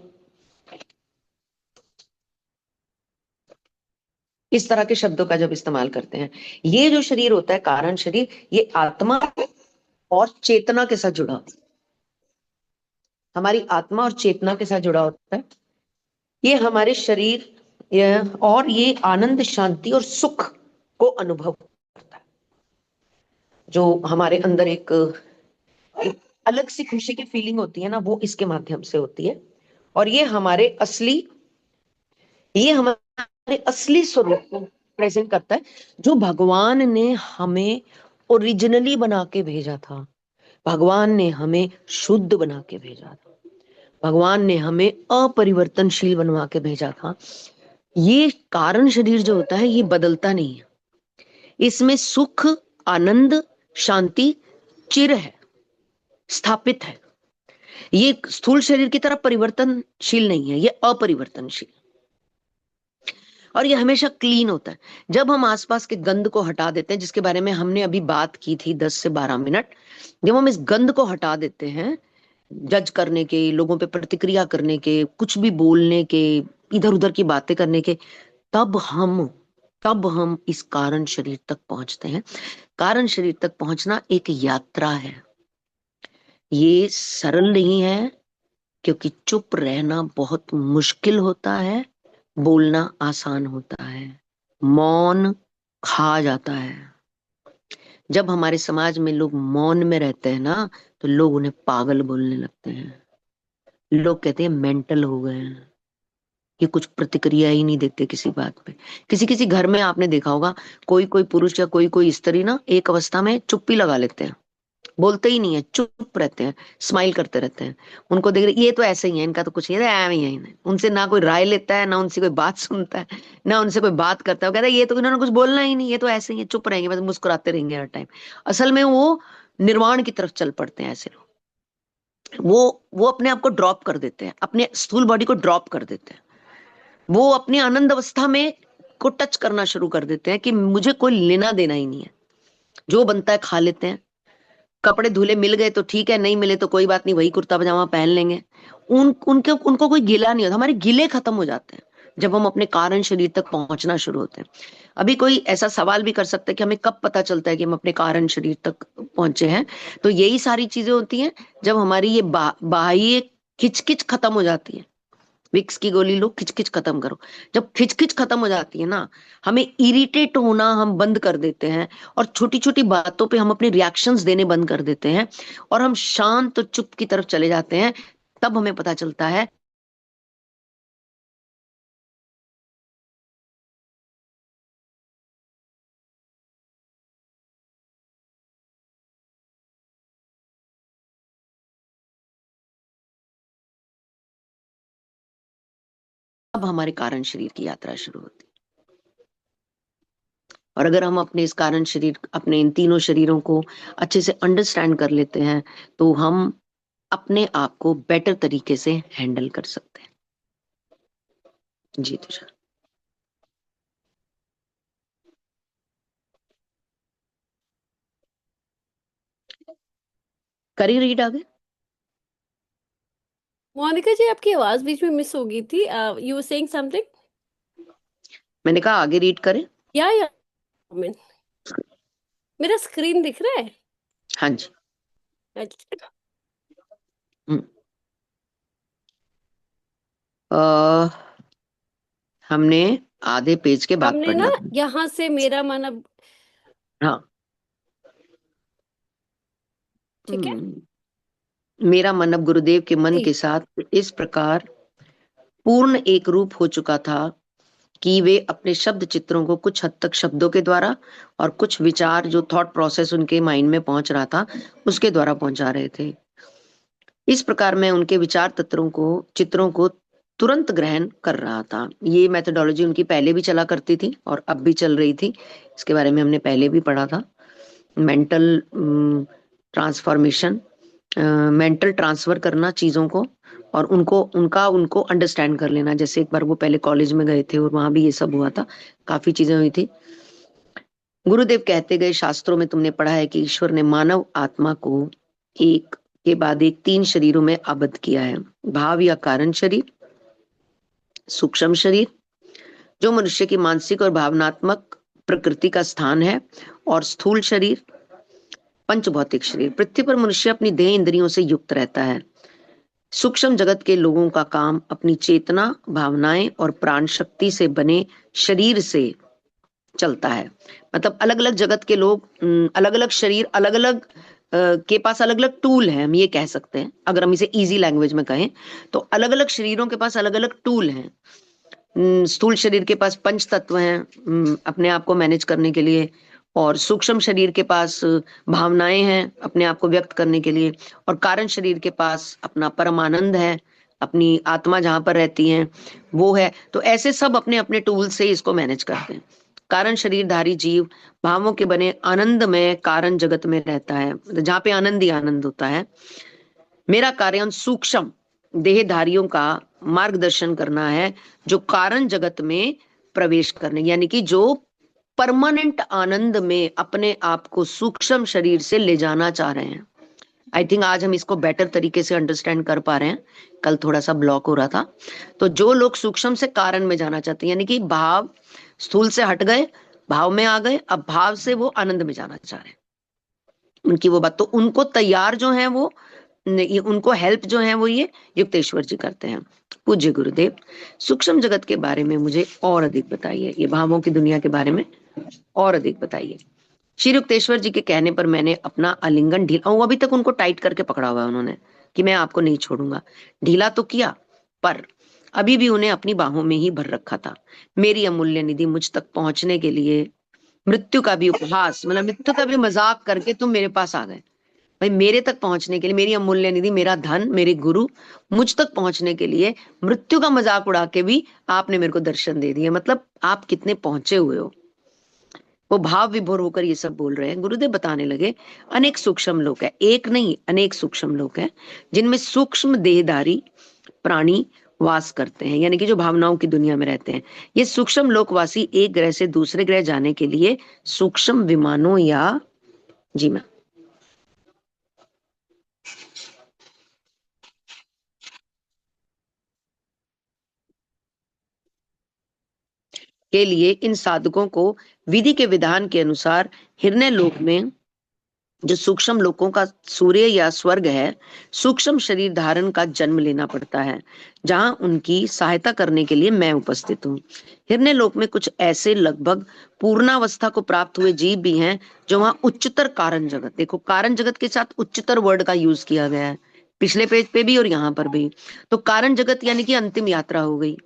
इस तरह के शब्दों का जब इस्तेमाल करते हैं, ये जो शरीर होता है कारण शरीर, ये आत्मा और चेतना के साथ जुड़ा होता है। हमारी आत्मा और चेतना के साथ जुड़ा होता है। ये हमारे शरीर और ये आनंद शांति और सुख को अनुभव करता है। जो हमारे अंदर एक अलग सी खुशी की फीलिंग होती है ना, वो इसके माध्यम से होती है। और ये हमारे असली स्वरूप को प्रेजेंट करता है, जो भगवान ने हमें ओरिजिनली बना के भेजा था। भगवान ने हमें शुद्ध बना के भेजा था। भगवान ने हमें अपरिवर्तनशील बनवा के भेजा था। ये कारण शरीर जो होता है ये बदलता नहीं है। इसमें सुख, आनंद, शांति चिर है, स्थापित है। ये स्थूल शरीर की तरह परिवर्तनशील नहीं है, ये अपरिवर्तनशील। और ये हमेशा क्लीन होता है। जब हम आसपास के गंद को हटा देते हैं, जिसके बारे में हमने अभी बात की थी 10 से 12 मिनट, जब हम इस गंद को हटा देते हैं, जज करने के, लोगों पे प्रतिक्रिया करने के, कुछ भी बोलने के, इधर उधर की बातें करने के, तब हम इस कारण शरीर तक पहुंचते हैं। कारण शरीर तक पहुंचना एक यात्रा है। ये सरल नहीं है, क्योंकि चुप रहना बहुत मुश्किल होता है, बोलना आसान होता है। मौन खा जाता है। जब हमारे समाज में लोग मौन में रहते हैं ना, तो लोग उन्हें पागल बोलने लगते हैं। लोग कहते हैं मेंटल हो गए हैं, ये कुछ प्रतिक्रिया ही नहीं देते किसी बात पे। किसी किसी घर में आपने देखा होगा, कोई कोई पुरुष या कोई कोई स्त्री ना एक अवस्था में चुप्पी लगा लेते हैं, बोलते ही नहीं है, चुप रहते हैं, स्माइल करते रहते हैं। उनको देख रहे ये तो ऐसे ही है, इनका तो कुछ नहीं है, ही है। उनसे ना कोई राय लेता है, ना उनसे कोई बात सुनता है, ना उनसे कोई बात करता है। वो कहता है ये तो इन्होंने कुछ बोलना ही नहीं, ये तो ऐसे ही है, चुप रहेंगे, बस मुस्कुराते रहेंगे हर टाइम। असल में वो निर्वाण की तरफ चल पड़ते हैं ऐसे लोग। वो अपने आप को ड्रॉप कर देते हैं, अपने स्थूल बॉडी को ड्रॉप कर देते हैं। वो अपनी आनंद अवस्था में को टच करना शुरू कर देते हैं कि मुझे कोई लेना देना ही नहीं है, जो बनता है खा लेते हैं। कपड़े धुले मिल गए तो ठीक है, नहीं मिले तो कोई बात नहीं, वही कुर्ता पजामा पहन लेंगे। उनको कोई गिला नहीं होता। हमारे गिले खत्म हो जाते हैं जब हम अपने कारण शरीर तक पहुंचना शुरू होते हैं। अभी कोई ऐसा सवाल भी कर सकता है कि हमें कब पता चलता है कि हम अपने कारण शरीर तक पहुंचे हैं। तो यही सारी चीजें होती हैं जब हमारी ये बाह्य खिचकिच खत्म हो जाती है। विक्स की गोली लो, खिचखिच खत्म करो। जब खिचखिच खत्म हो जाती है ना, हमें इरिटेट होना हम बंद कर देते हैं, और छोटी छोटी बातों पे हम अपने रिएक्शंस देने बंद कर देते हैं, और हम शांत और चुप की तरफ चले जाते हैं। तब हमें पता चलता है अब हमारे कारण शरीर की यात्रा शुरू होती है। और अगर हम अपने इस कारण शरीर, अपने इन तीनों शरीरों को अच्छे से अंडरस्टैंड कर लेते हैं, तो हम अपने आप को बेटर तरीके से हैंडल कर सकते हैं। जी तुषार। करी रीड आगे। मोनिका जी आपकी आवाज बीच में मिस हो गई थी। You were saying something. मैंने कहा आगे रीड करें। या मेरा स्क्रीन दिख रहा है? हाँ जी। अच्छा। हम्म। अ, हमने आधे पेज के बाद हमने ना पढ़ना था। यहाँ से मेरा मन अब हाँ। ठीक है मेरा मन अब गुरुदेव के मन जी। के साथ इस प्रकार पूर्ण एक रूप हो चुका था कि वे अपने शब्द चित्रों को कुछ हद तक शब्दों के द्वारा, और कुछ विचार जो थॉट प्रोसेस उनके माइंड में पहुंच रहा था उसके द्वारा पहुंचा रहे थे। इस प्रकार मैं उनके विचार तत्वों को, चित्रों को तुरंत ग्रहण कर रहा था। ये मेथोडोलॉजी उनकी पहले भी चला करती थी और अब भी चल रही थी। इसके बारे में हमने पहले भी पढ़ा था। मेंटल ट्रांसफॉर्मेशन, मेंटल ट्रांसफर करना चीजों को, और उनको अंडरस्टैंड कर लेना। जैसे एक बार वो पहले कॉलेज में गए थे और वहां भी ये सब हुआ था, काफी चीजें हुई थी। गुरुदेव कहते गए, शास्त्रों में तुमने पढ़ा है कि ईश्वर ने मानव आत्मा को एक के बाद एक 3 शरीरों में आबद्ध किया है। भाव या कारण शरीर, सूक्ष्म शरीर जो मनुष्य की मानसिक और भावनात्मक प्रकृति का स्थान है, और स्थूल शरीर, पंच भौतिक शरीर। पृथ्वी पर मनुष्य अपनी देह इंद्रियों से युक्त रहता है। सूक्ष्म जगत के लोगों का काम अपनी चेतना, भावनाएं और प्राण शक्ति से बने शरीर से चलता है। मतलब अलग अलग जगत के लोग, अलग अलग शरीर, अलग अलग के पास अलग अलग टूल है, हम ये कह सकते हैं। अगर हम इसे इजी लैंग्वेज में कहें तो अलग अलग शरीरों के पास अलग अलग टूल हैं। स्थूल शरीर के पास पंच तत्व हैं अपने आप को मैनेज करने के लिए, और सूक्ष्म शरीर के पास भावनाएं हैं अपने आप को व्यक्त करने के लिए, और कारण शरीर के पास अपना परमानंद है, अपनी आत्मा जहां पर रहती है वो है। तो ऐसे सब अपने अपने टूल से इसको मैनेज करते हैं। कारण शरीरधारी जीव भावों के बने आनंद में कारण जगत में रहता है, जहां पे आनंद ही आनंद होता है। मेरा कार्य उन सूक्ष्म देहधारियों का मार्गदर्शन करना है जो कारण जगत में प्रवेश करने, यानी कि जो परमानेंट आनंद में अपने आप को सूक्ष्म शरीर से ले जाना चाह रहे हैं। आई थिंक आज हम इसको बेटर तरीके से अंडरस्टैंड कर पा रहे हैं। कल थोड़ा सा ब्लॉक हो रहा था। तो जो लोग सूक्ष्म से कारण में जाना चाहते हैं, यानी कि भाव स्थूल से हट गए, भाव में आ गए, अब भाव से वो आनंद में जाना चाह रहे हैं, उनकी वो बात, तो उनको तैयार जो है वो, उनको हेल्प जो है वो ये युक्तेश्वर जी करते हैं। पूज्य गुरुदेव, सूक्ष्म जगत के बारे में मुझे और अधिक बताइए, ये भावों की दुनिया के बारे में और अधिक बताइए। श्री युक्तेश्वर जी के कहने पर मैंने अपना आलिंगन ढीला, वो अभी तक उनको टाइट करके पकड़ा हुआ है उन्होंने कि मैं आपको नहीं छोड़ूंगा, ढीला तो किया, पर अभी भी उन्हें अपनी बाहों में ही भर रखा था। मेरी अमूल्य निधि, मुझ तक पहुंचने के लिए मृत्यु का भी उपहास, मतलब मृत्यु का भी मजाक करके तुम मेरे पास आ गए। भाई मेरे तक पहुंचने के लिए, मेरी अमूल्य निधि, मेरा धन, मेरे गुरु, मुझ तक पहुंचने के लिए मृत्यु का मजाक उड़ा के भी आपने मेरे को दर्शन दे दिए। मतलब आप कितने पहुंचे हुए हो। वो भाव विभोर होकर ये सब बोल रहे हैं। गुरुदेव बताने लगे, अनेक सूक्ष्म लोक है, एक नहीं अनेक सूक्ष्म लोक है, जिनमें सूक्ष्म देहधारी प्राणी वास करते हैं, यानी कि जो भावनाओं की दुनिया में रहते हैं। ये सूक्ष्म लोकवासी एक ग्रह से दूसरे ग्रह जाने के लिए सूक्ष्म विमानों या, जी मैम, के लिए इन साधकों को विधि के विधान के अनुसार हिरण्य लोक में, जो सूक्ष्म लोकों का सूर्य या स्वर्ग है, सूक्ष्म शरीर धारण का जन्म लेना पड़ता है, जहां उनकी सहायता करने के लिए मैं उपस्थित हूँ। हिरण्य लोक में कुछ ऐसे लगभग पूर्णावस्था को प्राप्त हुए जीव भी हैं जो वहां उच्चतर कारण जगत, देखो कारण जगत के साथ उच्चतर वर्ड का यूज किया गया है पिछले पेज पे भी और यहाँ पर भी। तो कारण जगत यानी कि अंतिम यात्रा हो गई,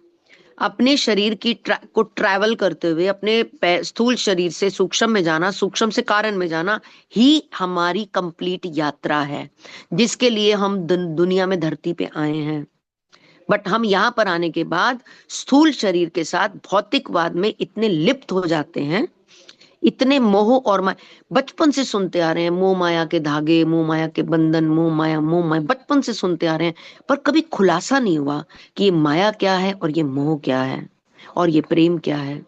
अपने शरीर की को ट्रैवल करते हुए अपने स्थूल शरीर से सूक्ष्म में जाना, सूक्ष्म से कारण में जाना ही हमारी कंप्लीट यात्रा है, जिसके लिए हम दुनिया में धरती पे आए हैं। बट हम यहाँ पर आने के बाद स्थूल शरीर के साथ भौतिकवाद में इतने लिप्त हो जाते हैं, इतने मोह और माया, बचपन से सुनते आ रहे हैं, मोह माया के धागे, मोह माया के बंधन, मोह माया, बचपन से सुनते आ रहे हैं, पर कभी खुलासा नहीं हुआ कि ये माया क्या है और ये मोह क्या है और ये प्रेम क्या है।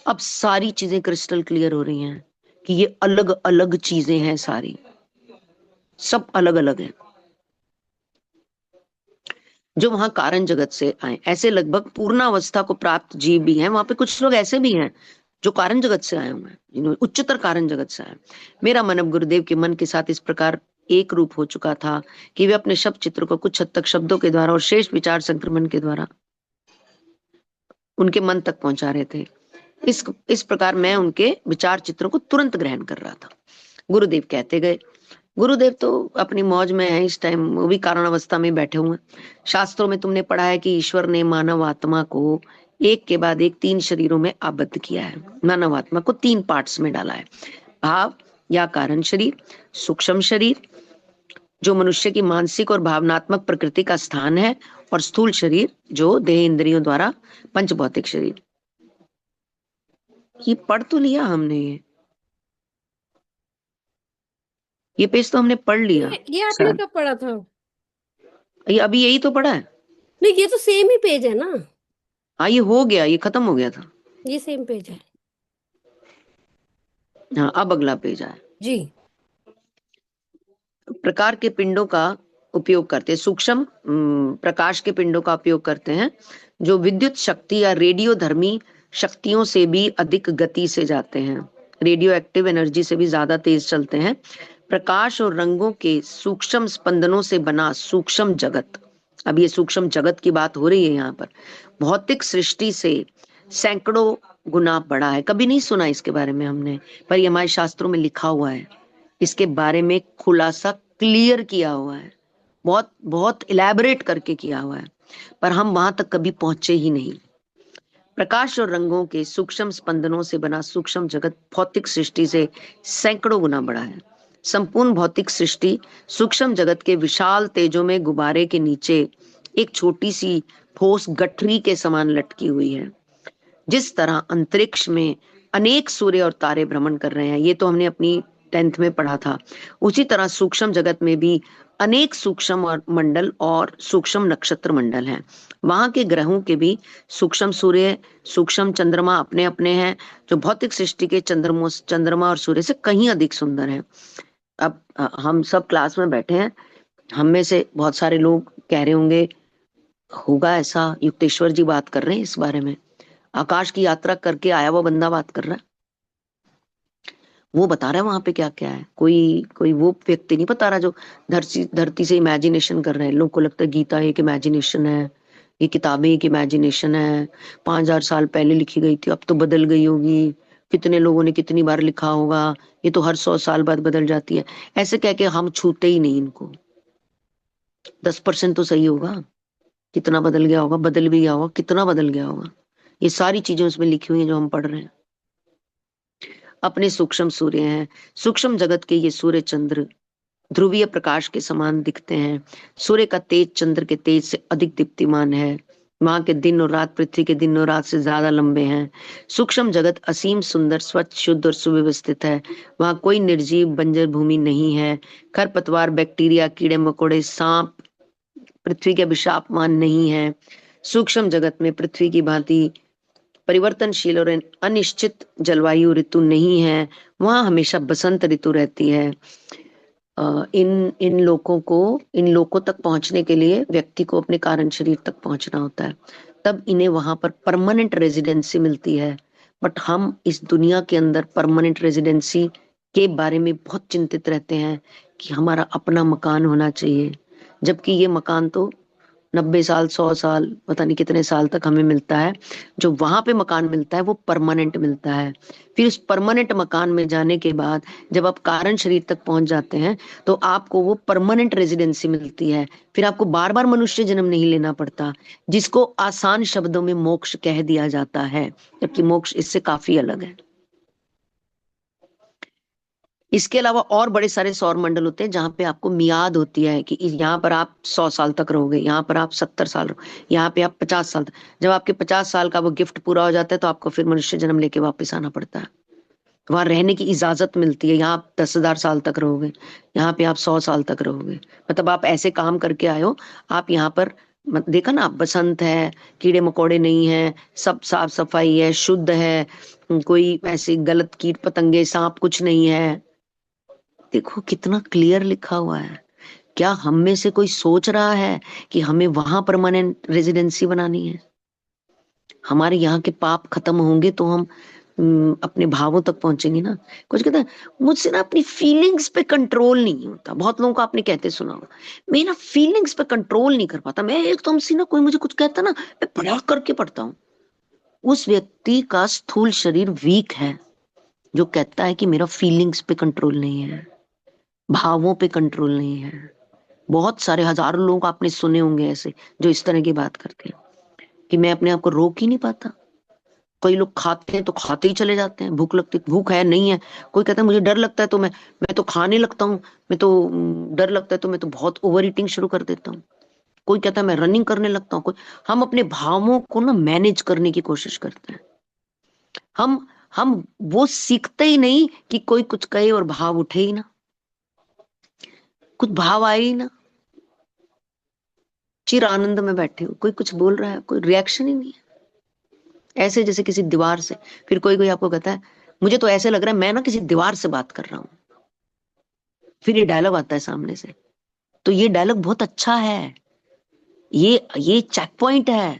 अब सारी चीजें क्रिस्टल क्लियर हो रही हैं कि ये अलग अलग चीजें हैं, सारी सब अलग अलग है। जो वहां कारण जगत से आए, ऐसे लगभग पूर्णावस्था को प्राप्त जीव भी हैं, वहां पे कुछ लोग ऐसे भी हैं जो कारण जगत से आए हुए हैं, जिन्होंने उच्चतर कारण जगत से आए। मेरा मन अब गुरुदेव के मन के साथ इस प्रकार एक रूप हो चुका था कि वे अपने शब्द चित्र को कुछ हद तक शब्दों के द्वारा और शेष विचार संक्रमण के द्वारा उनके मन तक पहुंचा रहे थे। इस प्रकार मैं उनके विचार चित्रों को तुरंत ग्रहण कर रहा था। गुरुदेव कहते गए, गुरुदेव तो अपनी मौज में है इस टाइम, वो भी कारण अवस्था में बैठे हुए हैं। शास्त्रों में तुमने पढ़ा है कि ईश्वर ने मानव आत्मा को एक के बाद एक 3 शरीरों में आबद्ध किया है। मानव आत्मा को 3 पार्ट्स में डाला है, भाव या कारण शरीर, सूक्ष्म शरीर जो मनुष्य की मानसिक और भावनात्मक प्रकृति का स्थान है, और स्थूल शरीर जो देह इंद्रियों द्वारा पंच भौतिक शरीर। ये पढ़ तो लिया हमने, ये पेज तो हमने पढ़ लिया ये आपने सर। कब पढ़ा था? ये अभी यही तो पढ़ा है। नहीं, ये तो सेम ही पेज है ना। हाँ ये हो गया, ये खत्म हो गया था। ये सेम पेज है हाँ अब अगला पेज आया। जी। प्रकार के पिंडों का उपयोग करते हैं, सूक्ष्म प्रकाश के पिंडों का उपयोग करते हैं, जो विद्युत शक्ति या रेडियोधर्मी शक्तियों से भी अधिक गति से जाते हैं, रेडियो एक्टिव एनर्जी से भी ज्यादा तेज चलते हैं। प्रकाश और रंगों के सूक्ष्म स्पंदनों से बना सूक्ष्म जगत, अब ये सूक्ष्म जगत की बात हो रही है यहाँ पर, भौतिक सृष्टि से सैकड़ों गुना बड़ा है। कभी नहीं सुना इसके बारे में हमने, पर ये हमारे शास्त्रों में लिखा हुआ है, इसके बारे में खुलासा क्लियर किया हुआ है, बहुत बहुत इलेबोरेट करके किया हुआ है, पर हम वहां तक कभी पहुंचे ही नहीं। प्रकाश और रंगों के सूक्ष्म स्पंदनों से बना सूक्ष्म जगत भौतिक सृष्टि से सैकड़ों गुना बड़ा है। संपूर्ण भौतिक सृष्टि सूक्ष्म जगत के विशाल तेजों में गुब्बारे के नीचे एक छोटी सी ठोस गठरी के समान लटकी हुई है। जिस तरह अंतरिक्ष में अनेक सूर्य और तारे भ्रमण कर रहे हैं, ये तो हमने अपनी 10th में पढ़ा था, उसी तरह सूक्ष्म जगत में भी अनेक सूक्ष्म और मंडल और सूक्ष्म नक्षत्र मंडल हैं। वहां के ग्रहों के भी सूक्ष्म सूर्य, सूक्ष्म चंद्रमा अपने अपने हैं, जो भौतिक सृष्टि के चंद्रमा और सूर्य से कहीं अधिक सुंदर हैं। अब हम सब क्लास में बैठे हैं, हम में से बहुत सारे लोग कह रहे होंगे, होगा ऐसा, युक्तेश्वर जी बात कर रहे हैं इस बारे में, आकाश की यात्रा करके आया वो बंदा बात कर रहा है, वो बता रहा है वहां पे क्या क्या है। कोई कोई वो व्यक्ति नहीं बता रहा जो धरती से इमेजिनेशन कर रहे हैं। लोगों को लगता है गीता एक इमेजिनेशन है, ये किताबें एक इमेजिनेशन है, 5,000 साल पहले लिखी गई थी, अब तो बदल गई होगी, कितने लोगों ने कितनी बार लिखा होगा, ये तो हर 100 साल बाद बदल जाती है। ऐसे कह के हम छूते ही नहीं इनको। 10% तो सही होगा, कितना बदल गया होगा, बदल भी गया होगा, कितना बदल गया होगा, ये सारी चीजें उसमें लिखी हुई हैं जो हम पढ़ रहे हैं। अपने सूक्ष्म सूर्य हैं, सूक्ष्म जगत के ये सूर्य चंद्र ध्रुवीय प्रकाश के समान दिखते हैं। सूर्य का तेज चंद्र के तेज से अधिक दीप्तिमान है। वहां के दिन और रात पृथ्वी के दिन और रात से ज्यादा लंबे हैं। सूक्ष्म जगत असीम सुंदर, स्वच्छ, शुद्ध और सुव्यवस्थित है। वहां कोई निर्जीव बंजर भूमि नहीं है। खरपतवार, बैक्टीरिया, कीड़े मकोड़े, सांप पृथ्वी के अभिशापमान नहीं है। सूक्ष्म जगत में पृथ्वी की भांति परिवर्तनशील और अनिश्चित जलवायु ऋतु नहीं है। वहां हमेशा बसंत ऋतु रहती है। इन लोगों तक पहुंचने के लिए व्यक्ति को अपने कारण शरीर तक पहुंचना होता है, तब इन्हें वहां पर परमानेंट रेजिडेंसी मिलती है। बट हम इस दुनिया के अंदर परमानेंट रेजिडेंसी के बारे में बहुत चिंतित रहते हैं कि हमारा अपना मकान होना चाहिए, जबकि ये मकान तो 90 साल, 100 साल, पता नहीं कितने साल तक हमें मिलता है। जो वहां पे मकान मिलता है वो परमानेंट मिलता है। फिर उस परमानेंट मकान में जाने के बाद जब आप कारण शरीर तक पहुंच जाते हैं तो आपको वो परमानेंट रेजिडेंसी मिलती है। फिर आपको बार बार मनुष्य जन्म नहीं लेना पड़ता, जिसको आसान शब्दों में मोक्ष कह दिया जाता है, जबकि मोक्ष इससे काफी अलग है। इसके अलावा और बड़े सारे सौर मंडल होते हैं जहां पे आपको मियाद होती है कि यहाँ पर आप 100 साल तक रहोगे, यहाँ पर आप 70 साल रहो, यहाँ पे आप 50 साल तक। जब आपके 50 साल का वो गिफ्ट पूरा हो जाता है तो आपको फिर मनुष्य जन्म लेके वापस आना पड़ता है। वहां रहने की इजाजत मिलती है, यहाँ आप 10,000 साल तक रहोगे, यहाँ पे आप 100 साल तक रहोगे। मतलब आप ऐसे काम करके आए हो, आप यहाँ पर देखा ना, बसंत है, कीड़े मकोड़े नहीं है, सब साफ सफाई है, शुद्ध है, कोई ऐसे गलत कीट पतंगे सांप कुछ नहीं है। देखो कितना क्लियर लिखा हुआ है। क्या हम में से कोई सोच रहा है कि हमें वहां परमानेंट रेजिडेंसी बनानी है? हमारे यहाँ के पाप खत्म होंगे तो हम अपने भावों तक पहुंचेंगे ना। कुछ कहता है मुझसे ना अपनी फीलिंग्स पे कंट्रोल नहीं होता, बहुत लोगों को आपने कहते सुना होगा, मैं ना फीलिंग्स पे कंट्रोल नहीं कर पाता, मैं एकदम से ना कोई मुझे कुछ कहता ना मैं बड़ा करके पढ़ता हूँ। उस व्यक्ति का स्थूल शरीर वीक है जो कहता है कि मेरा फीलिंग्स पे कंट्रोल नहीं है, भावों पे कंट्रोल नहीं है। बहुत सारे हजारों लोग आपने सुने होंगे ऐसे जो इस तरह की बात करते हैं कि मैं अपने आप को रोक ही नहीं पाता, कई लोग खाते हैं तो खाते ही चले जाते हैं, भूख लगती, भूख है नहीं है, कोई कहता है मुझे डर लगता है तो मैं तो खाने लगता हूँ, मैं तो डर लगता है तो मैं तो बहुत ओवर ईटिंग शुरू कर देता हूँ, कोई कहता है मैं रनिंग करने लगता हूँ, कोई, हम अपने भावों को ना मैनेज करने की कोशिश करते हैं। हम वो सीखते ही नहीं कि कोई कुछ कहे और भाव उठे ही ना, कुछ भाव आए ही ना, चिर आनंद में बैठे हो, कोई कुछ बोल रहा है, कोई रिएक्शन ही नहीं है, ऐसे जैसे किसी दीवार से। फिर कोई कोई आपको कहता है मुझे तो ऐसे लग रहा है मैं ना किसी दीवार से बात कर रहा हूं, फिर ये डायलॉग आता है सामने से, तो ये डायलॉग बहुत अच्छा है, ये चेक पॉइंट है।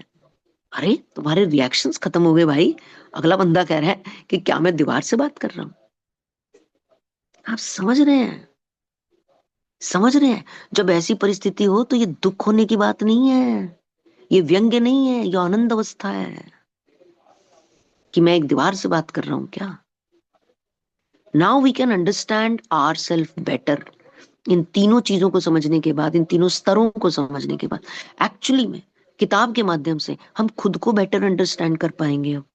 अरे तुम्हारे रिएक्शंस खत्म हो गए भाई, अगला बंदा कह रहा है कि क्या मैं दीवार से बात कर रहा हूं। आप समझ रहे हैं, समझ रहे हैं, जब ऐसी परिस्थिति हो तो ये दुख होने की बात नहीं है, ये व्यंग्य नहीं है, ये आनंद अवस्था है कि मैं एक दीवार से बात कर रहा हूं क्या। Now we can understand our self better. इन तीनों चीजों को समझने के बाद, इन तीनों स्तरों को समझने के बाद, एक्चुअली में किताब के माध्यम से हम खुद को बेटर अंडरस्टैंड कर पाएंगे अब,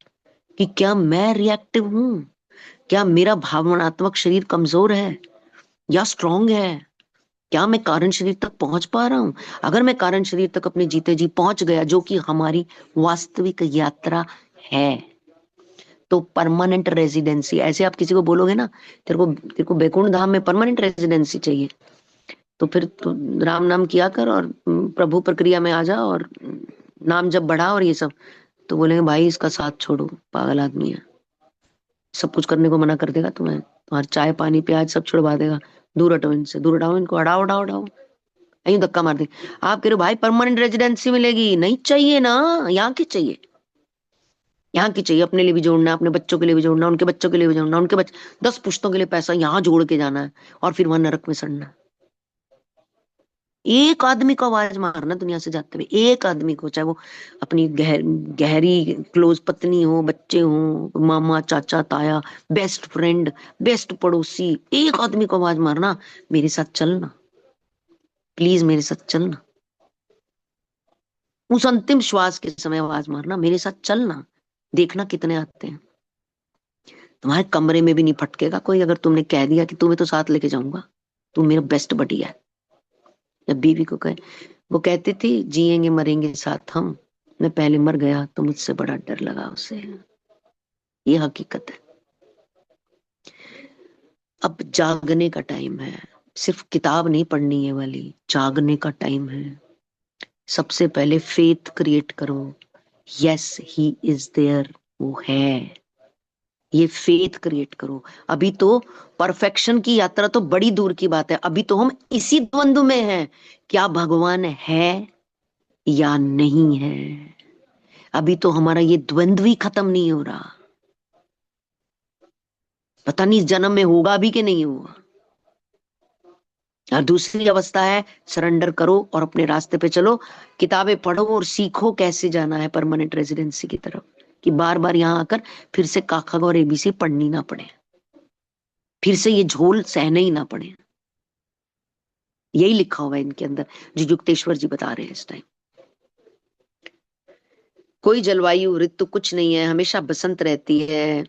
कि क्या मैं रिएक्टिव हूं, क्या मेरा भावनात्मक शरीर कमजोर है या स्ट्रांग है, क्या मैं कारण शरीर तक पहुंच पा रहा हूं। अगर मैं कारण शरीर तक अपने जीते जी पहुंच गया, जो कि हमारी वास्तविक यात्रा है, तो परमानेंट रेजिडेंसी, ऐसे आप किसी को बोलोगे ना तेरे को बैकुंठ धाम में परमानेंट रेजिडेंसी चाहिए, तो फिर तो राम नाम किया कर और प्रभु प्रक्रिया में आ जा और नाम जब बढ़ा और ये सब, तो बोलेंगे भाई इसका साथ छोड़ो, पागल आदमी है, सब कुछ करने को मना कर देगा तुम्हें, तुम्हारा चाय पानी प्याज सब छुड़वा देगा, दूर हटो इनसे, दूर हटाओ इनको, हटाओ हटाओ हटाओ, यहीं धक्का मार देंगे। आप कह रहे हो भाई परमानेंट रेजिडेंसी मिलेगी, नहीं चाहिए ना, यहाँ की चाहिए, यहाँ की चाहिए, अपने लिए भी जोड़ना, अपने बच्चों के लिए भी जोड़ना, उनके बच्चों के लिए भी जोड़ना, उनके बच्चे 10 पुश्तों के लिए पैसा यहाँ जोड़ के जाना है और फिर वहां नरक में सड़ना है। एक आदमी को आवाज मारना दुनिया से जाते हुए, एक आदमी को, चाहे वो अपनी गहरी क्लोज पत्नी हो, बच्चे हो, मामा चाचा ताया, बेस्ट फ्रेंड, बेस्ट पड़ोसी, एक आदमी को आवाज मारना मेरे साथ चलना, प्लीज मेरे साथ चलना, उस अंतिम श्वास के समय आवाज मारना मेरे साथ चलना, देखना कितने आते हैं। तुम्हारे कमरे में भी नहीं फटकेगा कोई अगर तुमने कह दिया कि तुम्हें तो साथ लेके जाऊंगा, तू मेरा बेस्ट बडी है। जब बीवी को कहे, वो कहती थी जिएंगे मरेंगे साथ हम, मैं पहले मर गया तो मुझसे बड़ा डर लगा उसे, ये हकीकत है। अब जागने का टाइम है, सिर्फ किताब नहीं पढ़नी है वाली, जागने का टाइम है। सबसे पहले फेथ क्रिएट करो, यस ही इज देयर, वो है, ये फेथ क्रिएट करो। अभी तो परफेक्शन की यात्रा तो बड़ी दूर की बात है, अभी तो हम इसी द्वंद्व में हैं, क्या भगवान है या नहीं है। अभी तो हमारा ये द्वंद्व ही खत्म नहीं हो रहा, पता नहीं इस जन्म में होगा भी कि नहीं होगा। और दूसरी अवस्था है सरेंडर करो और अपने रास्ते पे चलो, किताबें पढ़ो और सीखो कैसे जाना है परमानेंट रेजिडेंसी की तरफ, कि बार बार यहाँ आकर फिर से काखा और एबीसी पढ़नी ना पड़े, फिर से ये झोल सहने ही ना पड़े। यही लिखा हुआ है इनके अंदर, जो युक्तेश्वर जी बता रहे हैं इस टाइम। कोई जलवायु ऋतु कुछ नहीं है, हमेशा बसंत रहती है,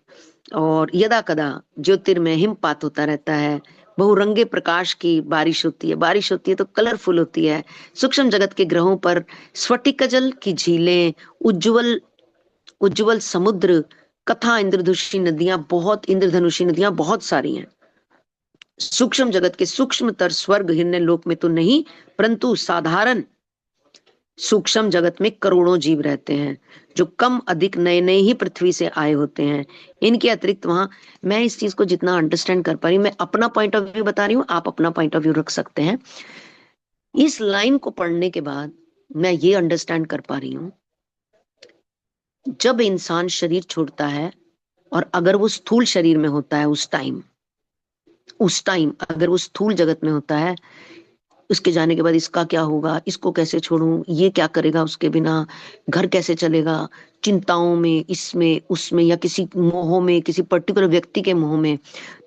और यदा कदा ज्योतिर्मय हिमपात होता रहता है, बहुरंगे प्रकाश की बारिश होती है तो कलरफुल होती है। सूक्ष्म जगत के ग्रहों पर स्फटिक जल की झीलें, उज्जवल उज्जवल समुद्र, कथा इंद्रधनुषी नदियां बहुत सारी हैं। सूक्ष्म जगत के सूक्ष्मतर स्वर्ग हिरण्य लोक में तो नहीं, परंतु साधारण सूक्ष्म जगत में करोड़ों जीव रहते हैं, जो कम अधिक नए नए ही पृथ्वी से आए होते हैं। इनके अतिरिक्त वहां, मैं इस चीज को जितना अंडरस्टैंड कर पा रही हूँ, मैं अपना पॉइंट ऑफ व्यू बता रही हूँ, आप अपना पॉइंट ऑफ व्यू रख सकते हैं। इस लाइन को पढ़ने के बाद मैं ये अंडरस्टैंड कर पा रही हूँ, जब इंसान शरीर छोड़ता है और अगर वो स्थूल शरीर में होता है, उस टाइम अगर वो स्थूल जगत में होता है, उसके जाने के बाद इसका क्या होगा, इसको कैसे छोड़ूं, ये क्या करेगा उसके बिना, घर कैसे चलेगा, चिंताओं में, इसमें उसमें, या किसी मोह में, किसी पर्टिकुलर व्यक्ति के मोह में,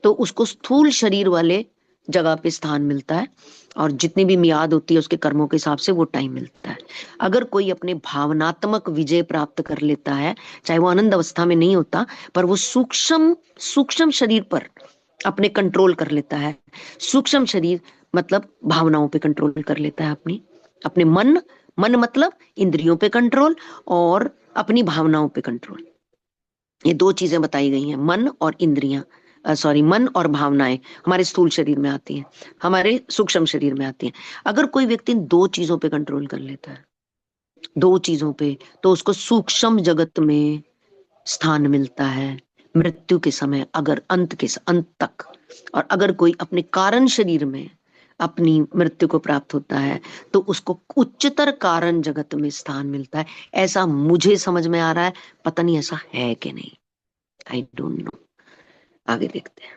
तो उसको स्थूल शरीर वाले जगह पे स्थान मिलता है, और जितनी भी मियाद होती है उसके कर्मों के हिसाब से वो टाइम मिलता है। अगर कोई अपने भावनात्मक विजय प्राप्त कर लेता है, चाहे वो आनंद अवस्था में नहीं होता, पर वो सूक्ष्म सूक्ष्म शरीर पर अपने कंट्रोल कर लेता है। सूक्ष्म शरीर मतलब भावनाओं पे कंट्रोल कर लेता है, अपने मन, मन मतलब इंद्रियों पे कंट्रोल और अपनी भावनाओं पे कंट्रोल। ये दो चीजें बताई गई हैं, मन और इंद्रियां, मन और भावनाएं हमारे स्थूल शरीर में आती हैं, हमारे सूक्ष्म शरीर में आती हैं। अगर कोई व्यक्ति इन दो चीजों पे कंट्रोल कर लेता है, दो चीजों पे, तो उसको सूक्ष्म जगत में स्थान मिलता है मृत्यु के समय, अगर अंत तक। और अगर कोई अपने कारण शरीर में अपनी मृत्यु को प्राप्त होता है, तो उसको उच्चतर कारण जगत में स्थान मिलता है। ऐसा मुझे समझ में आ रहा है, पता नहीं ऐसा है कि नहीं, आई डोंट नो। आगे देखते हैं।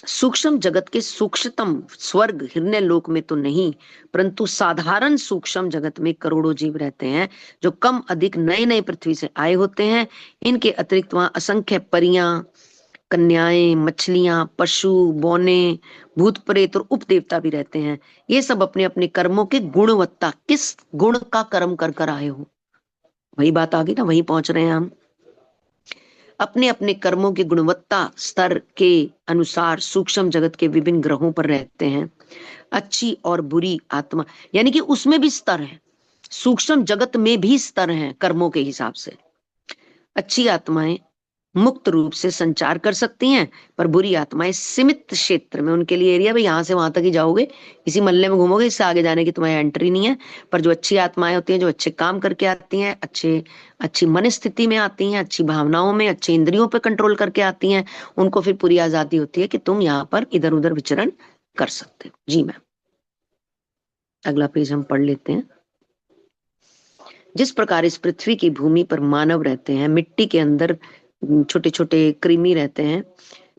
सूक्ष्म जगत के सूक्ष्मतम स्वर्ग हिरण्य लोक में तो नहीं, परंतु साधारण सूक्ष्म जगत में करोड़ों जीव रहते हैं, जो कम अधिक नए नए पृथ्वी से आए होते हैं। इनके अतिरिक्त वहां असंख्य परियां, कन्याएं, मछलियां, पशु, बौने, भूत प्रेत और उपदेवता भी रहते हैं। ये सब अपने अपने कर्मों की गुणवत्ता, किस गुण का कर्म कर कर आए हो, वही बात आ गई ना, वही पहुंच रहे हैं हम। अपने अपने कर्मों की गुणवत्ता स्तर के अनुसार सूक्ष्म जगत के विभिन्न ग्रहों पर रहते हैं। अच्छी और बुरी आत्मा, यानी कि उसमें भी स्तर है, सूक्ष्म जगत में भी स्तर हैं कर्मों के हिसाब से। अच्छी आत्माएं मुक्त रूप से संचार कर सकती हैं, पर बुरी आत्माएं सीमित क्षेत्र में, उनके लिए एरिया, भाई यहां से वहां तक ही जाओगे, इसी मोहल्ले में घूमोगे, इससे आगे जाने की तुम्हारी एंट्री नहीं है। पर जो अच्छी आत्माएं होती हैं, जो अच्छे काम करके आती हैं, अच्छी मन स्थिति में आती हैं, अच्छी भावनाओं में, अच्छे इंद्रियों पे कंट्रोल करके आती हैं, उनको फिर पूरी आजादी होती है कि तुम यहाँ पर इधर उधर विचरण कर सकते हो। जी मैम, अगला पेज हम पढ़ लेते हैं। जिस प्रकार इस पृथ्वी की भूमि पर मानव रहते हैं, मिट्टी के अंदर छोटे छोटे कृमि रहते हैं,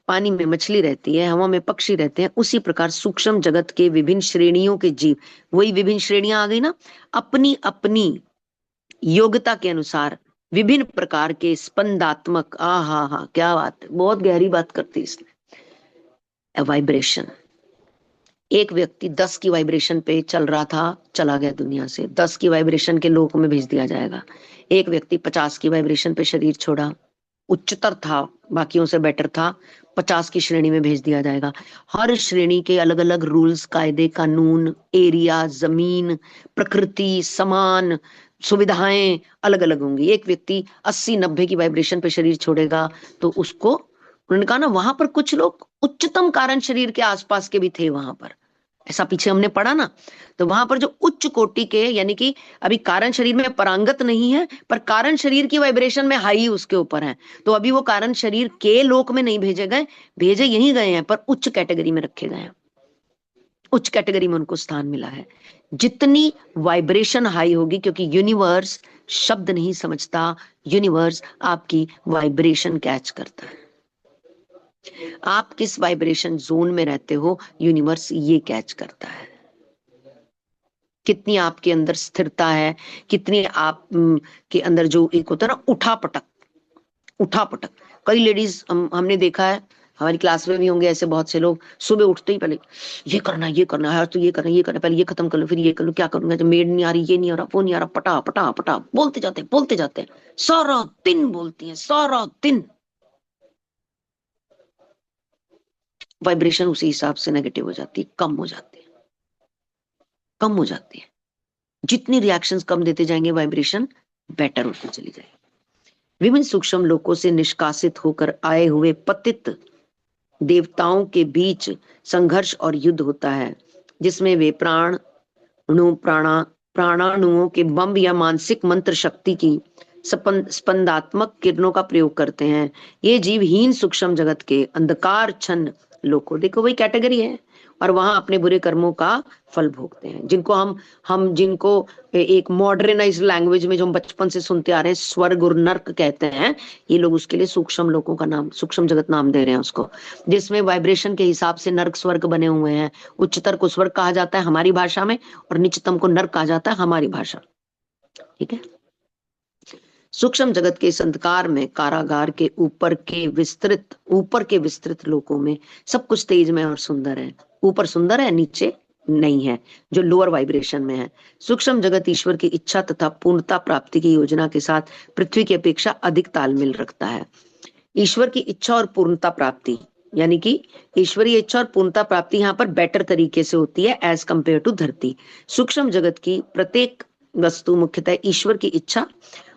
पानी में मछली रहती है, हवा में पक्षी रहते हैं, उसी प्रकार सूक्ष्म जगत के विभिन्न श्रेणियों के जीव, वही विभिन्न श्रेणियां आ गई ना, अपनी अपनी योग्यता के अनुसार विभिन्न प्रकार के स्पंदात्मक, हा, क्या बात है, बहुत गहरी बात करती है इसमें, वाइब्रेशन। एक व्यक्ति 10 की वाइब्रेशन पे चल रहा था, चला गया दुनिया से, 10 की वाइब्रेशन के लोक में भेज दिया जाएगा। एक व्यक्ति 50 की वाइब्रेशन पे शरीर छोड़ा, उच्चतर था, बाकियों से बेटर था, 50 की श्रेणी में भेज दिया जाएगा। हर श्रेणी के अलग अलग रूल्स, कायदे कानून, एरिया, जमीन, प्रकृति, समान सुविधाएं अलग अलग होंगी। एक व्यक्ति 80-90 की वाइब्रेशन पे शरीर छोड़ेगा, तो उसको, उन्होंने कहा ना, वहां पर कुछ लोग उच्चतम कारण शरीर के आसपास के भी थे वहां पर, ऐसा पीछे हमने पढ़ा ना। तो वहां पर जो उच्च कोटि के, यानी कि अभी कारण शरीर में परांगत नहीं है, पर कारण शरीर की वाइब्रेशन में हाई उसके ऊपर है, तो अभी वो कारण शरीर के लोक में नहीं भेजे गए, भेजे यहीं गए हैं, पर उच्च कैटेगरी में रखे गए हैं, उच्च कैटेगरी में उनको स्थान मिला है। जितनी वाइब्रेशन हाई होगी, क्योंकि यूनिवर्स शब्द नहीं समझता, यूनिवर्स आपकी वाइब्रेशन कैच करता है। आप किस वाइब्रेशन जोन में रहते हो, यूनिवर्स ये कैच करता है। कितनी आपके अंदर स्थिरता है, कितनी आप के अंदर जो एक होता है ना उठापटक। कई लेडीज हमने देखा है, हमारी क्लास में भी होंगे ऐसे बहुत से लोग, सुबह उठते ही पहले ये करना है, तो ये करना, पहले ये खत्म कर लो, फिर ये कर लो, क्या करूंगा, जब मेड नहीं आ रही, ये नहीं आ रहा, वो नहीं आ रहा, पटा पटा पटा बोलते जाते हैं, सारा दिन बोलती है, सारा दिन। वाइब्रेशन उसी हिसाब से नेगेटिव हो जाती है, कम हो जाती है। जितनी रिएक्शंस कम देते जाएंगे, वाइब्रेशन बेटर होती चली जाएगी। विभिन्न सूक्ष्म लोकों से निष्कासित होकर आए हुए पतित देवताओं के बीच संघर्ष और युद्ध होता है, जिसमें वे प्राणाणुओं के बम या मानसिक मंत्र शक्ति की स्पंदात्मक किरणों का प्रयोग करते हैं। ये जीव हीन सूक्ष्म जगत के अंधकार छन्न लोको, देखो वही कैटेगरी है, और वहां अपने बुरे कर्मों का फल भोगते हैं, जिनको हम जिनको एक मॉडर्नाइज्ड लैंग्वेज में जो हम बचपन से सुनते आ रहे हैं स्वर्ग और नर्क कहते हैं, ये लोग उसके लिए सूक्ष्म लोकों का नाम, सूक्ष्म जगत नाम दे रहे हैं उसको, जिसमें वाइब्रेशन के हिसाब से नर्क स्वर्ग बने हुए हैं। उच्चतर को स्वर्ग कहा जाता है हमारी भाषा में, और निचतम को नर्क कहा जाता है हमारी भाषा, ठीक है। सूक्ष्म जगत के इस अंधकार में, कारागार के ऊपर के विस्तृत लोकों में सब कुछ तेजमय और सुंदर है। ऊपर सुंदर है, नीचे नहीं है, जो लोअर वाइब्रेशन में है। सूक्ष्म जगत ईश्वर की इच्छा तथा पूर्णता प्राप्ति की योजना के साथ पृथ्वी की अपेक्षा अधिक तालमेल रखता है। ईश्वर की इच्छा और पूर्णता प्राप्ति, यानी कि ईश्वरीय इच्छा और पूर्णता प्राप्ति यहाँ पर बेटर तरीके से होती है एज कंपेयर टू धरती। सूक्ष्म जगत की प्रत्येक वस्तु मुख्यतः ईश्वर की इच्छा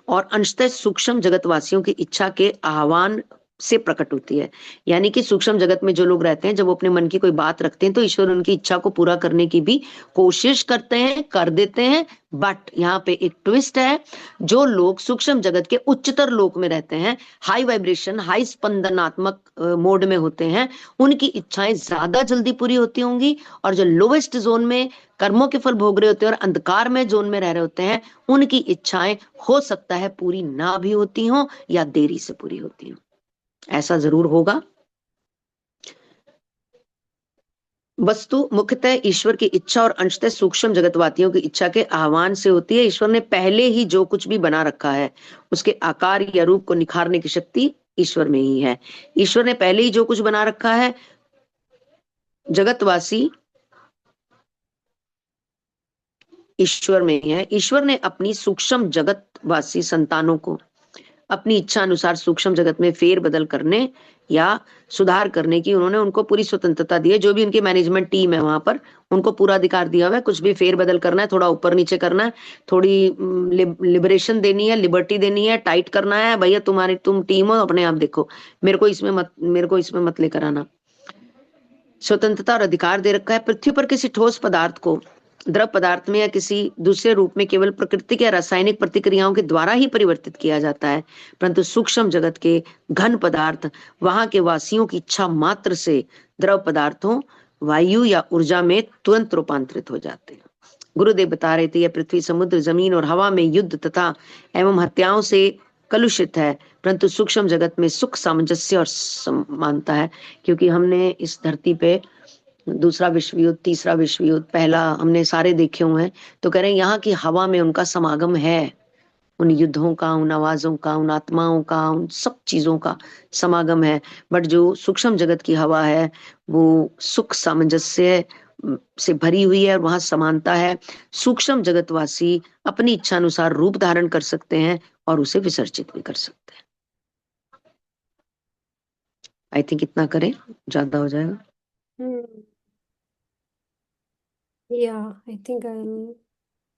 और अंशतः सूक्ष्म जगत वासियों की इच्छा के आह्वान से प्रकट होती है। यानी कि सूक्ष्म जगत में जो लोग रहते हैं, जब वो अपने मन की कोई बात रखते हैं तो ईश्वर उनकी इच्छा को पूरा करने की भी कोशिश करते हैं, कर देते हैं। बट यहाँ पे एक ट्विस्ट है, जो लोग सूक्ष्म जगत के उच्चतर लोक में रहते हैं, हाई वाइब्रेशन, हाई स्पंदनात्मक मोड में होते हैं, उनकी इच्छाएं ज्यादा जल्दी पूरी होती होंगी। और जो लोवेस्ट जोन में कर्मों के फल भोग रहे होते हैं और अंधकार में जोन में रह रहे होते हैं, उनकी इच्छाएं हो सकता है पूरी ना भी होती हों या देरी से पूरी होती हों। ऐसा जरूर होगा। वस्तु मुख्यतः ईश्वर की इच्छा और अंशतः सूक्ष्म जगतवातियों की इच्छा के आह्वान से होती है। ईश्वर ने पहले ही जो कुछ भी बना रखा है, उसके आकार या रूप को निखारने की शक्ति ईश्वर में ही है। ईश्वर ने पहले ही जो कुछ बना रखा है, जगतवासी ईश्वर में ही है। ईश्वर ने अपनी सूक्ष्म जगतवासी संतानों को अपनी इच्छा अनुसार सूक्ष्म जगत में फेर बदल करने या सुधार करने की उनको पूरी स्वतंत्रता दी है। जो भी उनकी मैनेजमेंट टीम है वहां पर, उनको पूरा अधिकार दिया हुआ है। कुछ भी फेर बदल करना है, थोड़ा ऊपर नीचे करना है, थोड़ी लिबरेशन देनी है, लिबर्टी देनी है, टाइट करना है, भैया तुम टीम हो, अपने आप देखो, मेरे को इसमें मत लेकर आना। स्वतंत्रता और अधिकार दे रखा है। पृथ्वी पर किसी ठोस पदार्थ को द्रव पदार्थ में या किसी दूसरे रूप में केवल प्राकृतिक या रासायनिक प्रतिक्रियाओं के द्वारा ही परिवर्तित किया जाता है, परंतु सूक्ष्म जगत के घन पदार्थ वहां के वासियों की इच्छा मात्र से द्रव पदार्थों, वायु या ऊर्जा में तुरंत रूपांतरित हो जाते हैं। गुरुदेव बता रहे थे, यह पृथ्वी, समुद्र, जमीन और हवा में युद्ध तथा एवं हत्याओं से कलुषित है, परंतु सूक्ष्म जगत में सुख, सामंजस्य और समानता है। क्योंकि हमने इस धरती पे दूसरा विश्व युद्ध, तीसरा विश्व युद्ध, पहला हमने सारे देखे हुए हैं, तो कह रहे हैं यहाँ की हवा में उनका समागम है, उन युद्धों का, उन आवाजों का, उन आत्माओं का, उन सब चीजों का समागम है। बट जो सूक्ष्म जगत की हवा है, वो सुख, सामंजस्य से भरी हुई है और वहां समानता है। सूक्ष्म जगतवासी अपनी इच्छा अनुसार रूप धारण कर सकते हैं और उसे विसर्जित भी कर सकते हैं। आई थिंक इतना करें, ज्यादा हो जाएगा। I think I'll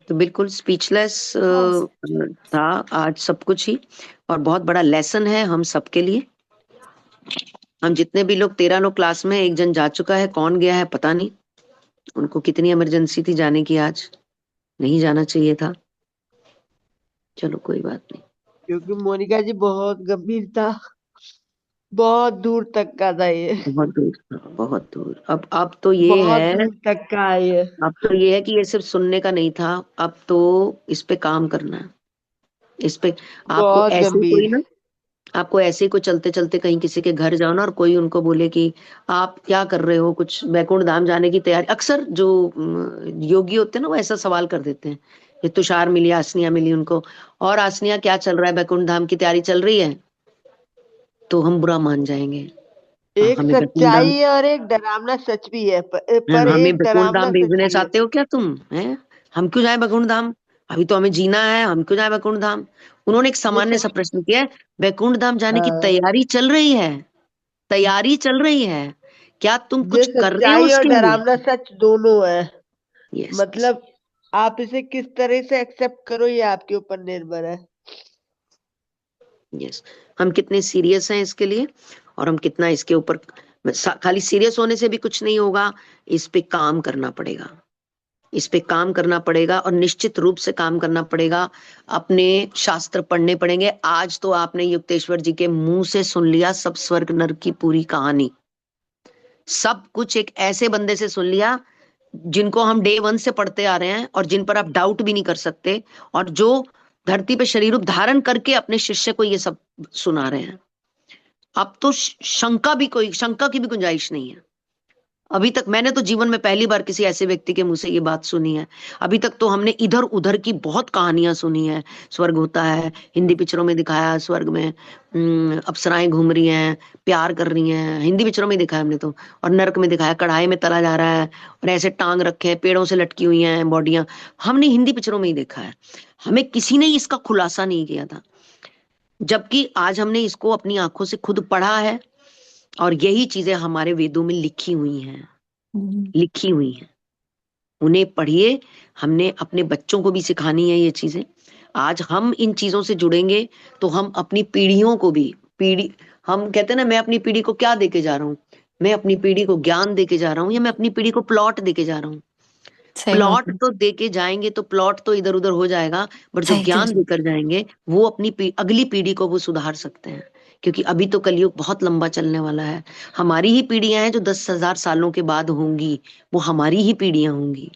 तो बिल्कुल स्पीचलेस pause. था आज सब कुछ ही, और बहुत बड़ा लेसन है हम सबके लिए। हम जितने भी लोग 13 लोग क्लास में, एक जन जा चुका है, कौन गया है पता नहीं, उनको कितनी इमरजेंसी थी जाने की, आज नहीं जाना चाहिए था। चलो कोई बात नहीं। क्योंकि मोनिका जी बहुत गंभीर था, बहुत दूर तक का था ये, बहुत दूर था, बहुत दूर। अब तो ये बहुत है, दूर तक का है ये। अब तो ये है कि ये सिर्फ सुनने का नहीं था, अब तो इस पे काम करना है। इस पे आपको बहुत ऐसे ही कोई गंभीर। ना, आपको ऐसे ही कोई चलते चलते कहीं किसी के घर जाओ ना, और कोई उनको बोले कि आप क्या कर रहे हो, कुछ वैकुंठ धाम जाने की तैयारी, अक्सर जो योगी होते हैं ना, वो ऐसा सवाल कर देते हैं। ये तुषार मिली, आसनिया मिली उनको, और आसनिया क्या चल रहा है, वैकुंठ धाम की तैयारी चल रही है, तो हम बुरा मान जाएंगे। एक हमें वैकुंठ धाम, सच्चाई है और एक डरावना सच भी है, पर हमें एक वैकुंठ डरावना धाम सच भेजने भी है। चाहते हो क्या तुम, हैं? हम क्यों जाए वैकुंठ धाम, अभी तो हमें जीना है, हम क्यों जाए वैकुंठ धाम? उन्होंने एक ये सामान्य सा सच, प्रश्न किया है, वैकुंठ धाम जाने की हाँ, तैयारी चल रही है, तैयारी चल रही है, क्या तुम ये कुछ कर रहे हो सच्चाई और उसके लिए? डरावना सच दोनों है। यस, मतलब आप इसे किस तरह से एक्सेप्ट करो, ये आपके ऊपर निर्भर है। यस। हम कितने सीरियस हैं इसके लिए, और हम कितना इसके ऊपर, खाली सीरियस होने से भी कुछ नहीं होगा, इस पे काम करना पड़ेगा, इस पे काम करना पड़ेगा, और निश्चित रूप से काम करना पड़ेगा। अपने शास्त्र पढ़ने पड़ेंगे। आज तो आपने युक्तेश्वर जी के मुंह से सुन लिया सब स्वर्ग नरक की पूरी कहानी, सब कुछ एक ऐसे बंदे से सुन लिया जिनको हम डे 1 से पढ़ते आ रहे हैं, और जिन पर आप डाउट भी नहीं कर सकते, और जो धरती पे शरीर रूप धारण करके अपने शिष्य को ये सब सुना रहे हैं। अब तो शंका की भी गुंजाइश नहीं है। अभी तक मैंने तो जीवन में पहली बार किसी ऐसे व्यक्ति के मुंह से ये बात सुनी है। अभी तक तो हमने इधर उधर की बहुत कहानियां सुनी है। स्वर्ग होता है, हिंदी पिक्चरों में दिखाया है, स्वर्ग में अप्सराएं घूम रही हैं, प्यार कर रही हैं, हिंदी पिक्चरों में दिखाया हमने तो। और नरक में दिखाया कढ़ाई में तला जा रहा है, और ऐसे टांग रखे हैं, पेड़ों से लटकी हुई हैं बॉडियां। हमने हिंदी पिक्चरों में ही देखा है, हमें किसी ने इसका खुलासा नहीं किया था। जबकि आज हमने इसको अपनी आंखों से खुद पढ़ा है, और यही चीजें हमारे वेदों में लिखी हुई हैं, लिखी हुई हैं। उन्हें पढ़िए, हमने अपने बच्चों को भी सिखानी है ये चीजें। आज हम इन चीजों से जुड़ेंगे तो हम अपनी पीढ़ियों को भी, पीढ़ी, हम कहते हैं ना, मैं अपनी पीढ़ी को क्या देके जा रहा हूँ? मैं अपनी पीढ़ी को ज्ञान देके जा रहा हूँ, या मैं अपनी पीढ़ी को प्लॉट देके जा रहा हूँ? सही बात प्लॉट है। तो देके जाएंगे तो प्लॉट तो इधर उधर हो जाएगा, बट जो सही ज्ञान सही देकर जाएंगे वो अपनी अगली पीढ़ी को वो सुधार सकते हैं। क्योंकि अभी तो कलयुग बहुत लंबा चलने वाला है। हमारी ही पीढ़ियां हैं जो 10,000 सालों के बाद होंगी, वो हमारी ही पीढ़ियां होंगी।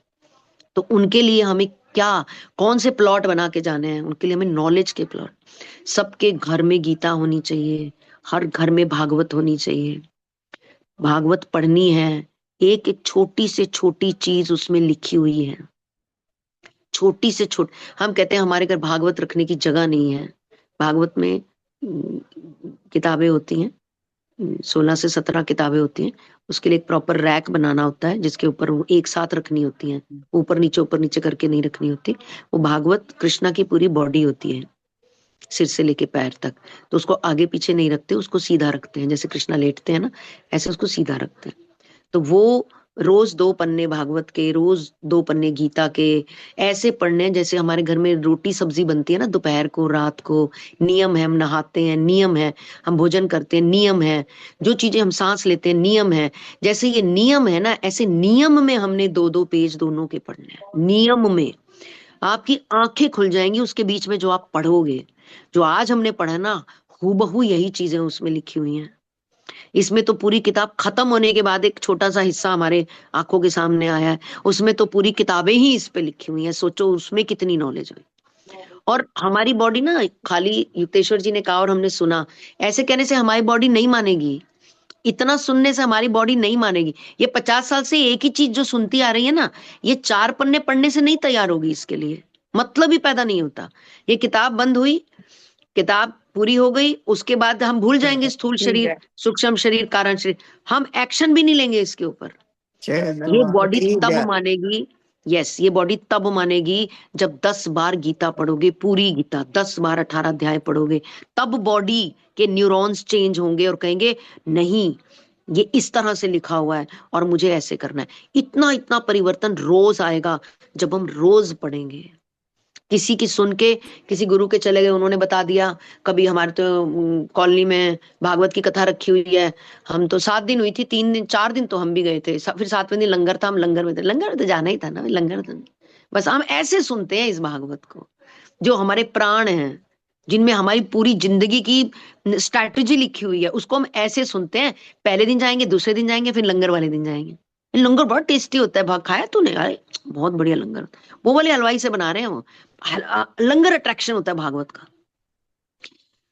तो उनके लिए हमें क्या, कौन से प्लॉट बना के जाने हैं? उनके लिए हमें नॉलेज के प्लॉट। सबके घर में गीता होनी चाहिए, हर घर में भागवत होनी चाहिए, भागवत पढ़नी है। एक एक छोटी से छोटी चीज उसमें लिखी हुई है, छोटी से छोटी। हम कहते हैं हमारे घर भागवत रखने की जगह नहीं है। भागवत में किताबें होती हैं, 16 से 17 किताबें होती हैं। उसके लिए एक प्रॉपर रैक बनाना होता है, जिसके ऊपर वो एक साथ रखनी होती हैं, ऊपर नीचे करके नहीं रखनी होती। वो भागवत कृष्णा की पूरी बॉडी होती है, सिर से लेके पैर तक। तो उसको आगे पीछे नहीं रखते, उसको सीधा रखते हैं, जैसे कृष्णा लेटते हैं ना, ऐसे उसको सीधा रखते हैं। तो वो रोज 2 पन्ने भागवत के, रोज 2 पन्ने गीता के, ऐसे पढ़ने। जैसे हमारे घर में रोटी सब्जी बनती है ना, दोपहर को, रात को, नियम है, हम नहाते हैं, नियम है, हम भोजन करते हैं, नियम है, जो चीजें हम सांस लेते हैं, नियम है। जैसे ये नियम है ना, ऐसे नियम में हमने 2-2 पेज दोनों के पढ़ने हैं। नियम में आपकी आंखें खुल जाएंगी उसके बीच में, जो आप पढ़ोगे। जो आज हमने पढ़ा ना, हूबहू यही चीजें उसमें लिखी हुई हैं। इसमें तो पूरी किताब खत्म होने के बाद एक छोटा सा हिस्सा हमारे आंखों के सामने आया है, उसमें तो पूरी किताबें ही इस पे लिखी हुई हैं। सोचो उसमें कितनी नॉलेज है। और हमारी बॉडी ना, खाली युक्तेश्वर जी ने कहा और हमने सुना, ऐसे कहने से हमारी बॉडी नहीं मानेगी। इतना सुनने से हमारी बॉडी नहीं मानेगी। ये 50 साल से एक ही चीज जो सुनती आ रही है ना, ये 4 पन्ने पढ़ने से नहीं तैयार होगी। इसके लिए मतलब ही पैदा नहीं होता। ये किताब बंद हुई, किताब पूरी हो गई, उसके बाद हम भूल जाएंगे स्थूल शरीर, सूक्ष्म शरीर, कारण शरीर। हम एक्शन भी नहीं लेंगे इसके ऊपर। ये बॉडी तब मानेगी, यस, ये बॉडी तब मानेगी जब 10 बार गीता पढ़ोगे, पूरी गीता 10 बार 18 अध्याय पढ़ोगे। तब बॉडी के न्यूरॉन्स चेंज होंगे और कहेंगे नहीं, ये इस तरह से लिखा हुआ है और मुझे ऐसे करना है। इतना इतना परिवर्तन रोज आएगा जब हम रोज पढ़ेंगे। किसी की सुन के, किसी गुरु के चले गए, उन्होंने बता दिया। कभी हमारे तो कॉलोनी में भागवत की कथा रखी हुई है। हम तो 7 दिन हुई थी, 3 दिन 4 दिन तो हम भी गए थे। फिर 7वें दिन लंगर था, हम लंगर में थे। लंगर में तो जाना ही था ना, लंगर तो नहीं। बस हम ऐसे सुनते हैं इस भागवत को, जो हमारे प्राण हैं, जिनमें हमारी पूरी जिंदगी की स्ट्रैटेजी लिखी हुई है, उसको हम ऐसे सुनते हैं। पहले दिन जाएंगे, दूसरे दिन जाएंगे, फिर लंगर वाले दिन जाएंगे। लंगर बहुत टेस्टी होता है, भाग खाया तूने? अरे बहुत बढ़िया लंगर होता है। वो वाले हलवाई से बना रहे हैं वो। लंगर अट्रैक्शन होता है भागवत का।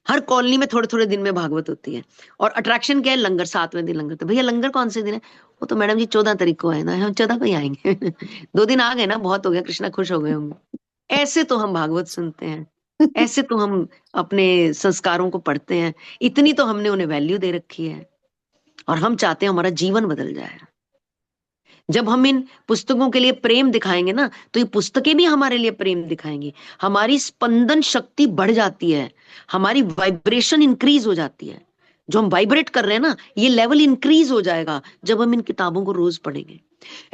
हर कॉलोनी में थोड़े थोड़े दिन में भागवत होती है। और अट्रैक्शन क्या है? लंगर। 7वें दिन लंगर। तो भैया लंगर कौन से दिन है? वो तो मैडम जी 14 तारीख को है ना, हम 14 को ही आएंगे। 2 दिन आ गए ना, बहुत हो गया, कृष्णा खुश हो गए होंगे। ऐसे तो हम भागवत सुनते हैं, ऐसे तो हम अपने संस्कारों को पढ़ते हैं। इतनी तो हमने उन्हें वैल्यू दे रखी है, और हम चाहते हैं हमारा जीवन बदल जाए। जब हम इन पुस्तकों के लिए प्रेम दिखाएंगे ना, तो ये पुस्तकें भी हमारे लिए प्रेम दिखाएंगी। हमारी स्पंदन शक्ति बढ़ जाती है, हमारी वाइब्रेशन इंक्रीज हो जाती है। जो हम वाइब्रेट कर रहे हैं ना, ये लेवल इंक्रीज हो जाएगा जब हम इन किताबों को रोज पढ़ेंगे।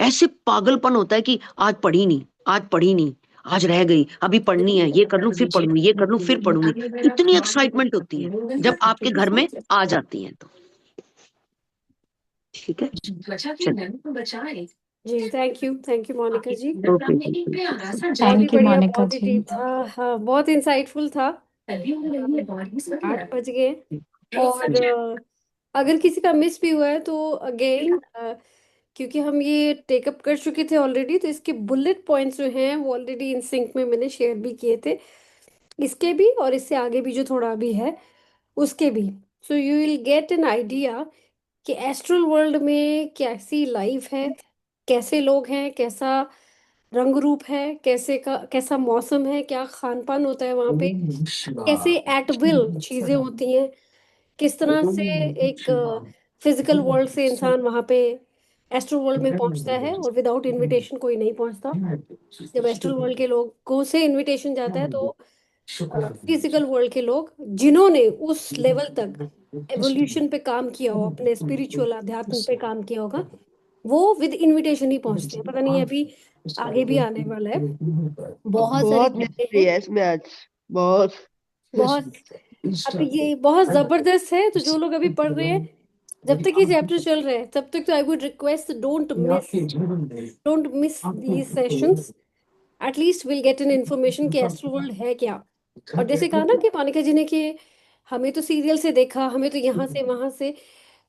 ऐसे पागलपन होता है कि आज पढ़ी नहीं, आज पढ़ी नहीं, आज रह गई, अभी पढ़नी है, ये कर लूं फिर पढ़ूंगी, ये कर लूं फिर पढ़ूंगी। इतनी एक्साइटमेंट होती है जब आपके घर में आ जाती है तो। ठीक है, चलिए। जी, thank you Monica ji. Okay जी, बहुत ही थैंक यू बढ़िया, मोनिका बहुत ही जी। डीप था। हाँ, बहुत इंसाइटफुल था। 8 बज गए। और अगर किसी का मिस भी हुआ है तो अगेन, क्योंकि हम ये टेकअप कर चुके थे ऑलरेडी, तो इसके बुलेट पॉइंट्स जो हैं वो ऑलरेडी इन सिंक में मैंने शेयर भी किए थे, इसके भी और इससे आगे भी जो थोड़ा भी है उसके भी। So you will get an idea कि एस्ट्रल वर्ल्ड में कैसी लाइफ है, कैसे लोग हैं, कैसा रंग रूप है, कैसा मौसम है, क्या खान पान होता है वहां पे, कैसे एट विल चीजें होती हैं, किस तरह से एक फिजिकल वर्ल्ड से इंसान वहां पे एस्ट्रल वर्ल्ड में पहुंचता है और विदाउट इनविटेशन कोई नहीं पहुंचता। जब एस्ट्रल वर्ल्ड के लोगों से इनविटेशन जाता है तो फिजिकल वर्ल्ड के लोग जिन्होंने उस लेवल तक एवोल्यूशन पे काम किया हो, अपने स्पिरिचुअल अध्यात्म पे काम किया होगा, वो विद इन्विटेशन ही पहुंचते हैं। पता नहीं अभी आगे भी आने वाला है, बहुत सारी बहुत चीजें मिस्ट्री हैं, है इसमें आज, बहुत। बहुत। अब ये बहुत जबरदस्त है, तो जो लोग अभी पढ़ रहे हैं, जब तक ये चैप्टर चल रहे हैं तब तक तो I would request don't miss these sessions. At least will get an information कि एस्ट्रो वर्ल्ड है क्या। और जैसे कहा ना कि मोनिका जी ने कि हमें तो सीरियल से देखा, हमें तो यहाँ से वहां से,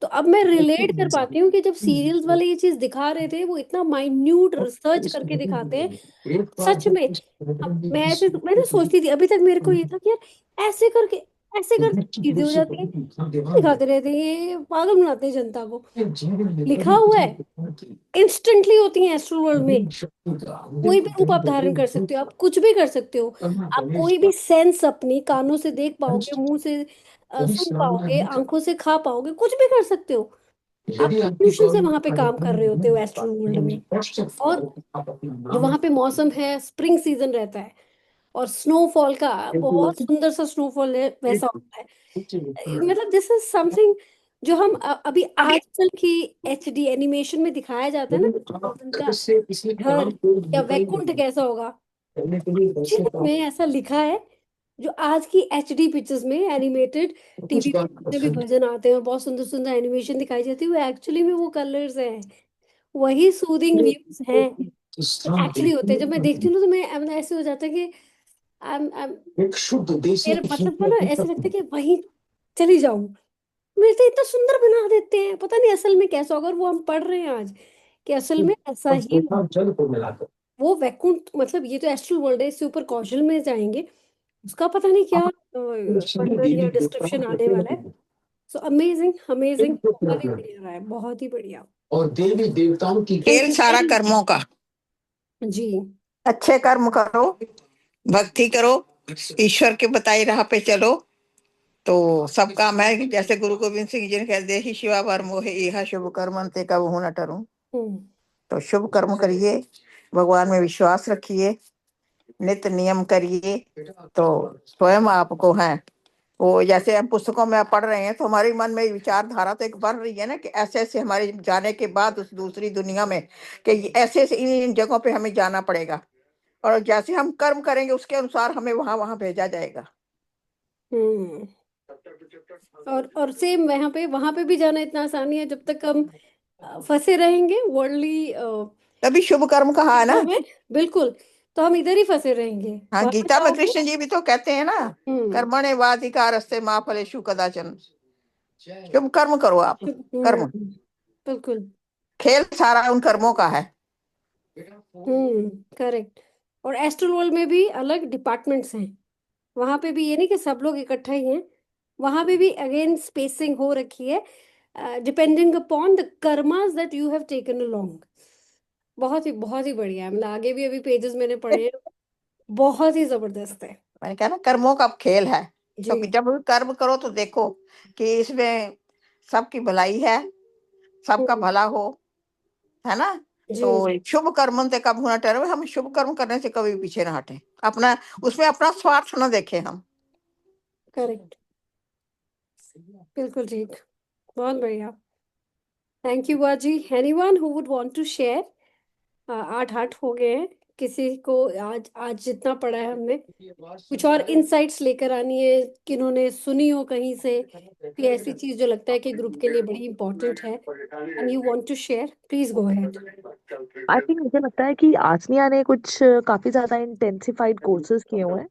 तो अब मैं रिलेट कर पाती हूँ कि जब सीरियल्स वाले ये चीज दिखा रहे थे, वो इतना माइन्यूट रिसर्च करके दिखाते हैं सच में। अब मैं ना सोचती थी अभी तक, मेरे को ये था कि यार ऐसे करके चीजें हो जाती है, दिखाते रहते हैं, ये पागल बनाते हैं जनता को। लिखा हुआ है, इंस्टेंटली होती है एस्ट्रो वर्ल्ड में, कोई भी रूप आप धारण कर सकते हो, आप कुछ भी कर सकते हो। आप कोई भी सेंस अपनी कानों से देख पाओगे, मुंह से सुन पाओगे, आंखों से खा पाओगे, कुछ भी कर सकते हो। आप इंट्यूशन से वहां पे काम कर रहे होते हो एस्ट्रो वर्ल्ड में। और जो वहां पे मौसम है, स्प्रिंग सीजन रहता है, और स्नोफॉल का बहुत सुंदर सा स्नोफॉल है, वैसा होता है। मतलब दिस इज समथिंग जो हम अभी आजकल की एचडी एनिमेशन में दिखाया जाता है ना, उनका घर या वैकुंठ कैसा होगा, एक्चुअली में ऐसा लिखा है। जो आज की एचडी पिक्चर्स में एनिमेटेड टीवी पे जितने भी भजन आते हैं और बहुत सुंदर सुंदर एनिमेशन दिखाई जाती है, वो एक्चुअली में वो कलर्स हैं, वही सूदिंग व्यूज हैं, एक्चुअली होते हैं। जब मैं देखती हूँ ना तो मैं ऐसे हो जाता है कि I'm मेरे मतलब को ना ऐसे लगता है कि वहीं चली जाऊं। मेरे से इतना सुंदर बना देते हैं, पता नहीं असल में कैसा होगा। और वो हम पढ़ रहे हैं आज कि असल में ऐसा ही वो वैकुंठ, मतलब ये तो एस्ट्रल वर्ल्ड है, इससे ऊपर कौशल में जाएंगे, उसका पता नहीं क्या वर्णन या डिस्क्रिप्शन आने वाला है। सो अमेजिंग अमेजिंग, बहुत ही बढ़िया रहा है, बहुत ही बढ़िया। खेल सारा कर्मों का। जी अच्छे कर्म करो, भक्ति करो, ईश्वर के बताई राह पे चलो, तो सब काम है। जैसे गुरु गोविंद सिंह जी ने कह दे ही शिवा वर मोहे इहा शुभ कर्म ते कब हूं न टरूं। तो शुभ कर्म करिए, भगवान में विश्वास रखिए, नित्य नियम करिए, तो स्वयं आपको है वो। जैसे हम पुस्तकों में पढ़ रहे हैं तो हमारे मन में विचारधारा तो एक बढ़ रही है ना, कि ऐसे ऐसे हमारे जाने के बाद उस दूसरी दुनिया में, कि ऐसे ऐसे इन जगहों पे हमें जाना पड़ेगा, और जैसे हम कर्म करेंगे उसके अनुसार हमें वहां वहां भेजा जाएगा। और सेम वहां पे भी जाना इतना आसानी है जब तक हम फंसे रहेंगे वर्ल्डली तभी शुभ कर्म कहा है ना। में, बिल्कुल। तो हम इधर ही फंसे रहेंगे। हाँ, वहां गीता में जाओगे। कृष्ण जी भी तो कहते हैं ना, कर्मणे वाधिकारस्ते मा फलेषु कदाचन। शुभ कर्म करो आप, कर्म। बिल्कुल खेल सारा उन कर्मों का है। करेक्ट। और एस्ट्रल वर्ल्ड में भी अलग डिपार्टमेंट्स हैं, वहां पे भी ये नहीं कि सब लोग इकट्ठा ही हैं, वहां पे भी अगेन स्पेसिंग हो रखी है, depending upon the karmas that you have taken along. बहुत ही बढ़िया है, मतलब आगे भी अभी पेजेस मैंने पढ़े हैं, बहुत ही जबरदस्त है। मैंने कहा ना, कर्मों का खेल है। जी तो जब भी कर्म करो तो देखो कि इसमें सबकी भलाई है, सबका भला हो, है ना। जी तो शुभ कर्म से कब होना ठहरे, हम शुभ कर्म करने से कभी पीछे ना हटे, अपना उसमें अपना स्वार्थ ना देखें हम। करेक्ट, बिल्कुल ठीक, बहुत बढ़िया। थैंक यू बाजी। Anyone who would want to share? 8 हो गए हैं, किसी को आज आज जितना पढ़ा है हमने कुछ और इनसाइट्स लेकर आनी है, किन्होंने सुनी हो कहीं से कोई ऐसी चीज जो लगता है कि ग्रुप के लिए बड़ी इंपॉर्टेंट है, and you want to share, please go ahead. I think मुझे लगता है कि आसनिया ने कुछ काफी ज्यादा इंटेंसिफाइड कोर्सेज किए हुए हैं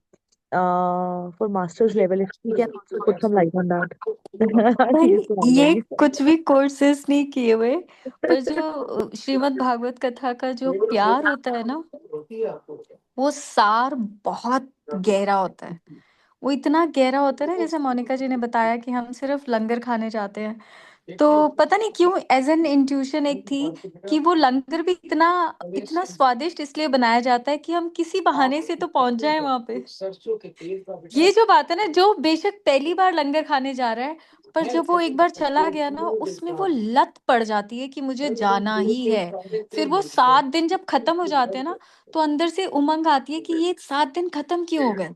for masters level. If we can also put some light on that. ठीक है, भाई ये कुछ भी कोर्सेस नहीं किए हुए, पर जो श्रीमद् भागवत कथा का जो प्यार होता है ना, वो सार बहुत गहरा होता है। वो इतना गहरा होता है ना, जैसे मोनिका जी ने बताया कि हम सिर्फ लंगर खाने जाते हैं, तो पता नहीं क्यों एज एन इंट्यूशन एक थी कि वो लंगर भी इतना इतना स्वादिष्ट इसलिए बनाया जाता है कि हम किसी बहाने से तो पहुंच जाए वहां पे। ये जो बात है ना, जो बेशक पहली बार लंगर खाने जा रहा है, पर जब वो एक बार चला गया ना, उसमें वो लत पड़ जाती है कि मुझे जाना ही है। फिर वो 7 दिन जब खत्म हो जाते हैं ना, तो अंदर से उमंग आती है कि ये 7 दिन खत्म क्यों हो गए।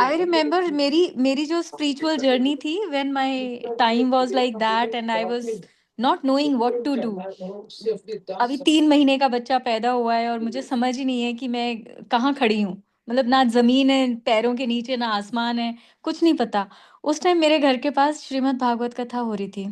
आई रिमेम्बर मेरी मेरी जो स्पिरिचुअल जर्नी थी, when my time was like that and I was not knowing what to do. अभी 3 महीने का बच्चा पैदा हुआ है और मुझे समझ ही नहीं है कि मैं कहाँ खड़ी हूँ। मतलब ना जमीन है पैरों के नीचे, ना आसमान है, कुछ नहीं पता। उस टाइम मेरे घर के पास श्रीमद् भागवत कथा हो रही थी।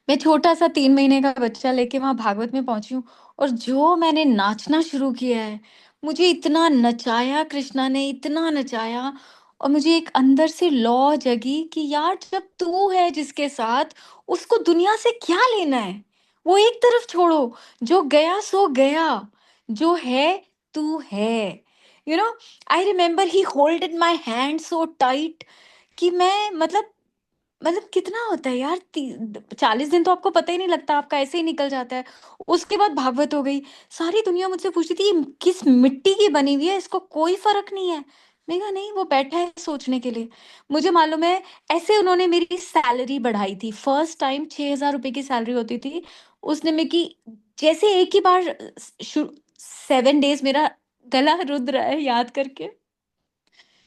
मैं छोटा सा 3 महीने का बच्चा लेके वहां भागवत में पहुंची हूँ, और जो मैंने नाचना शुरू किया है, मुझे इतना नचाया कृष्णा ने, इतना नचाया। और मुझे एक अंदर से लौ जगी कि यार, जब तू है जिसके साथ, उसको दुनिया से क्या लेना है। वो एक तरफ छोड़ो, जो गया सो गया, जो है तू है। You know, I remember he holded my hand so tight कि मैं मतलब कितना होता है यार, 40 दिन तो आपको पता ही नहीं लगता, आपका ऐसे ही निकल जाता है। उसके बाद भागवत हो गई। सारी दुनिया मुझसे पूछती थी, "ये किस मिट्टी की बनी हुई है, इसको कोई फर्क नहीं है।" मैं कहा नहीं, वो बैठा है सोचने के लिए। मुझे मालूम है, ऐसे उन्होंने मेरी सैलरी बढ़ाई थी। फर्स्ट टाइम 6,000 रुपए की सैलरी होती थी, उसने में की जैसे एक ही बार 7 डेज मेरा गला रुद्र रहा है याद करके।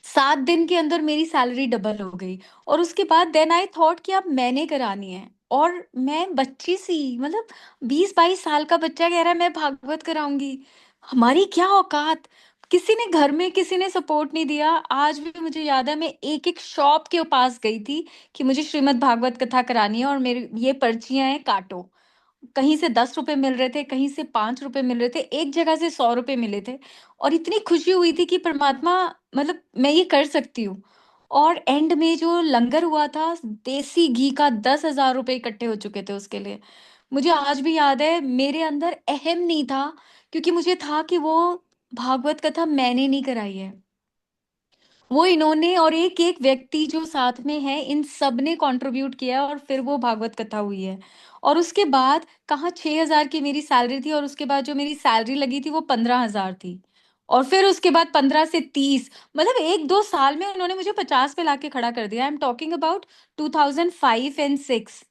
7 दिन के अंदर मेरी सैलरी डबल हो गई। और उसके बाद देन आई थॉट कि अब मैंने करानी है। और मैं बच्ची सी, मतलब 20-22 साल का बच्चा कह रहा है मैं भागवत कराऊंगी। हमारी क्या औकात। किसी ने घर में किसी ने सपोर्ट नहीं दिया। आज भी मुझे याद है, मैं एक एक शॉप के पास गई थी कि मुझे श्रीमद् भागवत कथा करानी है, और मेरी ये पर्चियां हैं, काटो। कहीं से 10 रुपए मिल रहे थे, कहीं से 5 रुपए मिल रहे थे, एक जगह से 100 रुपए मिले थे। और इतनी खुशी हुई थी कि परमात्मा, मतलब मैं ये कर सकती हूँ। और एंड में जो लंगर हुआ था, देसी घी का 10,000 रुपए इकट्ठे हो चुके थे उसके लिए। मुझे आज भी याद है, मेरे अंदर अहम नहीं था, क्योंकि मुझे था कि वो भागवत कथा मैंने नहीं कराई है, वो इन्होंने और एक एक व्यक्ति जो साथ में है, इन सब ने कंट्रीब्यूट किया, और फिर वो भागवत कथा हुई है। और उसके बाद कहाँ 6,000 की मेरी सैलरी थी, और उसके बाद जो मेरी सैलरी लगी थी वो 15,000 थी। और फिर उसके बाद 15 से 30, मतलब 1-2 साल में उन्होंने मुझे 50 पे लाके खड़ा कर दिया। I am talking about 2005 and 6।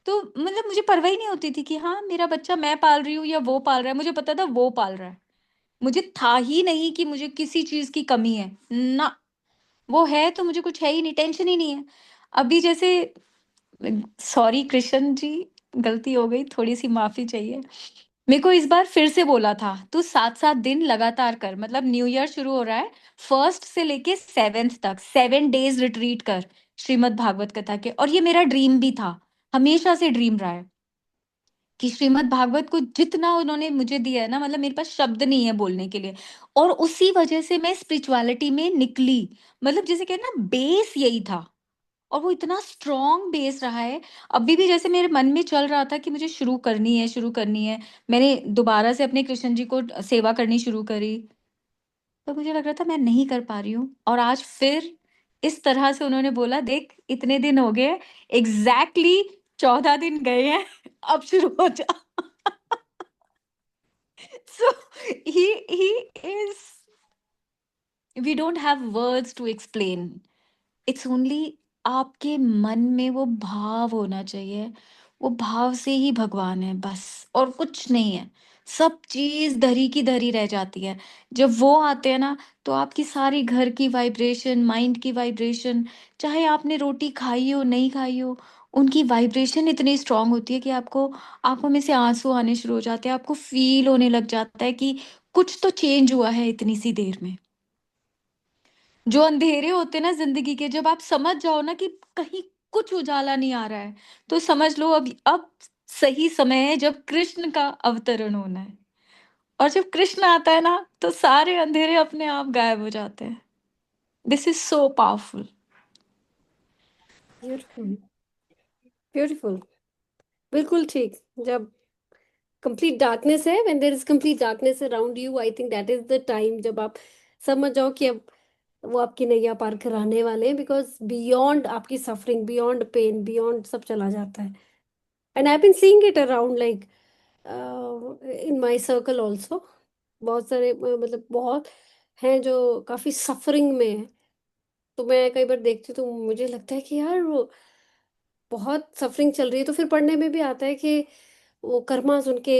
तो मतलब मुझे परवाह ही नहीं होती थी कि हाँ, मेरा बच्चा मैं पाल रही हूँ या वो पाल रहा है। मुझे पता था वो पाल रहा है। मुझे था ही नहीं कि मुझे किसी चीज की कमी है ना। वो है तो मुझे कुछ है ही नहीं, टेंशन ही नहीं है। अभी जैसे, सॉरी कृष्ण जी, गलती हो गई, थोड़ी सी माफी चाहिए। मेरे को इस बार फिर से बोला था, तू 7-7 दिन लगातार कर, मतलब न्यू ईयर शुरू हो रहा है, फर्स्ट से लेके 7th तक 7 डेज रिट्रीट कर श्रीमद् भागवत कथा के। और ये मेरा ड्रीम भी था, हमेशा से ड्रीम रहा है कि श्रीमद् भागवत को जितना उन्होंने मुझे दिया है ना, मतलब मेरे पास शब्द नहीं है बोलने के लिए। और उसी वजह से मैं स्पिरिचुअलिटी में निकली। मतलब जैसे कहते हैं ना, बेस यही था, और वो इतना स्ट्रॉन्ग बेस रहा है। अभी भी जैसे मेरे मन में चल रहा था कि मुझे शुरू करनी है, शुरू करनी है। मैंने दोबारा से अपने कृष्ण जी को सेवा करनी शुरू करी, तो मुझे लग रहा था मैं नहीं कर पा रही हूँ। और आज फिर इस तरह से उन्होंने बोला, देख इतने दिन हो गए, एग्जैक्टली 14 दिन गए हैं, अब शुरू हो जा। So he is, we don't have words to explain. It's only, आपके मन में वो भाव होना चाहिए। वो भाव से ही भगवान है बस, और कुछ नहीं है। सब चीज धरी की धरी रह जाती है। जब वो आते हैं ना, तो आपकी सारी घर की वाइब्रेशन, माइंड की वाइब्रेशन, चाहे आपने रोटी खाई हो नहीं खाई हो, उनकी वाइब्रेशन इतनी स्ट्रांग होती है कि आपको आंखों में से आंसू आने शुरू हो जाते हैं। आपको फील होने लग जाता है कि कुछ तो चेंज हुआ है इतनी सी देर में। जो अंधेरे होते हैं ना जिंदगी के, जब आप समझ जाओ ना कि कहीं कुछ उजाला नहीं आ रहा है, तो समझ लो अब सही समय है जब कृष्ण का अवतरण होना है। और जब कृष्ण आता है ना, तो सारे अंधेरे अपने आप गायब हो जाते हैं। This is so powerful. Beautiful, beautiful, बिल्कुल ठीक। जब कंप्लीट डार्कनेस है, when there is complete darkness around you, I think that is the time जब आप समझ जाओ कि अब वो आपकी नैया पार कराने वाले हैं। बिकॉज बियॉन्ड आपकी सफरिंग, बियॉन्ड पेन, बियॉन्ड सब चला जाता है। And I been seeing it around like in my circle also. बहुत सारे मतलब बहुत हैं जो काफी सफरिंग में है। तो मैं कई बार देखती हूँ तो मुझे लगता है कि यार वो बहुत सफरिंग चल रही है। तो फिर पढ़ने में भी आता है कि वो कर्मास उनके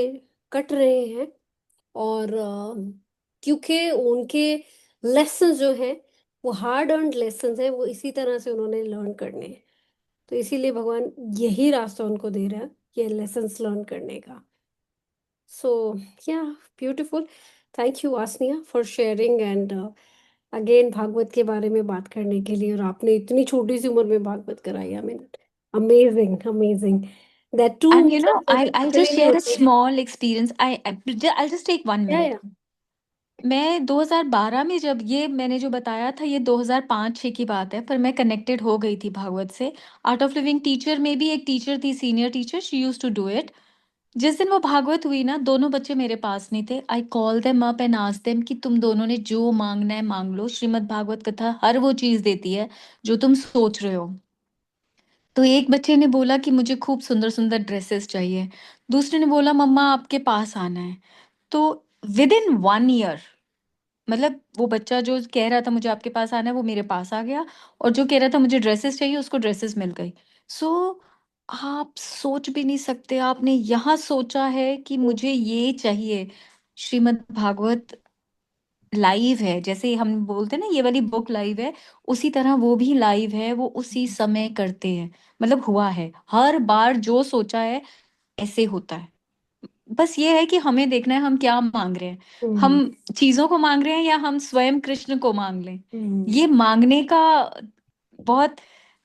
कट रहे हैं, और क्योंकि उनके लेसन जो हैं वो हार्ड अर्नड लेसन है, वो इसी तरह से उन्होंने लर्न करने हैं। तो इसीलिए भगवान यही रास्ता उनको दे रहा है, ये लेसन्स लर्न करने का। So yeah, beautiful. Thank you Asniya for sharing and again Bhagavat के बारे में बात करने के लिए। और आपने इतनी छोटी सी उम्र में भागवत कराई, I mean amazing amazing. That to And I'll इतने just नहीं share a होते हैं। small experience. I'll just take 1 minute. या मैं 2012 में जब ये मैंने जो बताया था, ये 2005-6 की बात है, पर मैं कनेक्टेड हो गई थी भागवत से। आर्ट ऑफ लिविंग टीचर में भी एक टीचर थी, senior teacher, she used to do it. जिस दिन वो भागवत हुई ना, दोनों बच्चे मेरे पास नहीं थे। I call them up and ask them कि तुम दोनों ने जो मांगना है मांग लो, श्रीमद् भागवत कथा हर वो चीज देती है जो तुम सोच रहे हो। तो एक बच्चे ने बोला कि मुझे खूब सुंदर सुंदर ड्रेसेस चाहिए। दूसरे ने बोला मम्मा आपके पास आना है। तो विद इन 1 ईयर, मतलब वो बच्चा जो कह रहा था मुझे आपके पास आना है, वो मेरे पास आ गया, और जो कह रहा था मुझे ड्रेसेस चाहिए, उसको ड्रेसेस मिल गई। सो आप सोच भी नहीं सकते, आपने यहाँ सोचा है कि मुझे ये चाहिए। श्रीमद् भागवत लाइव है, जैसे हम बोलते हैं ना ये वाली बुक लाइव है, उसी तरह वो भी लाइव है, वो उसी समय करते हैं। मतलब हुआ है, हर बार जो सोचा है ऐसे होता है। बस ये है कि हमें देखना है हम क्या मांग रहे हैं। हम चीजों को मांग रहे हैं या हम स्वयं कृष्ण को मांग लें। ये मांगने का बहुत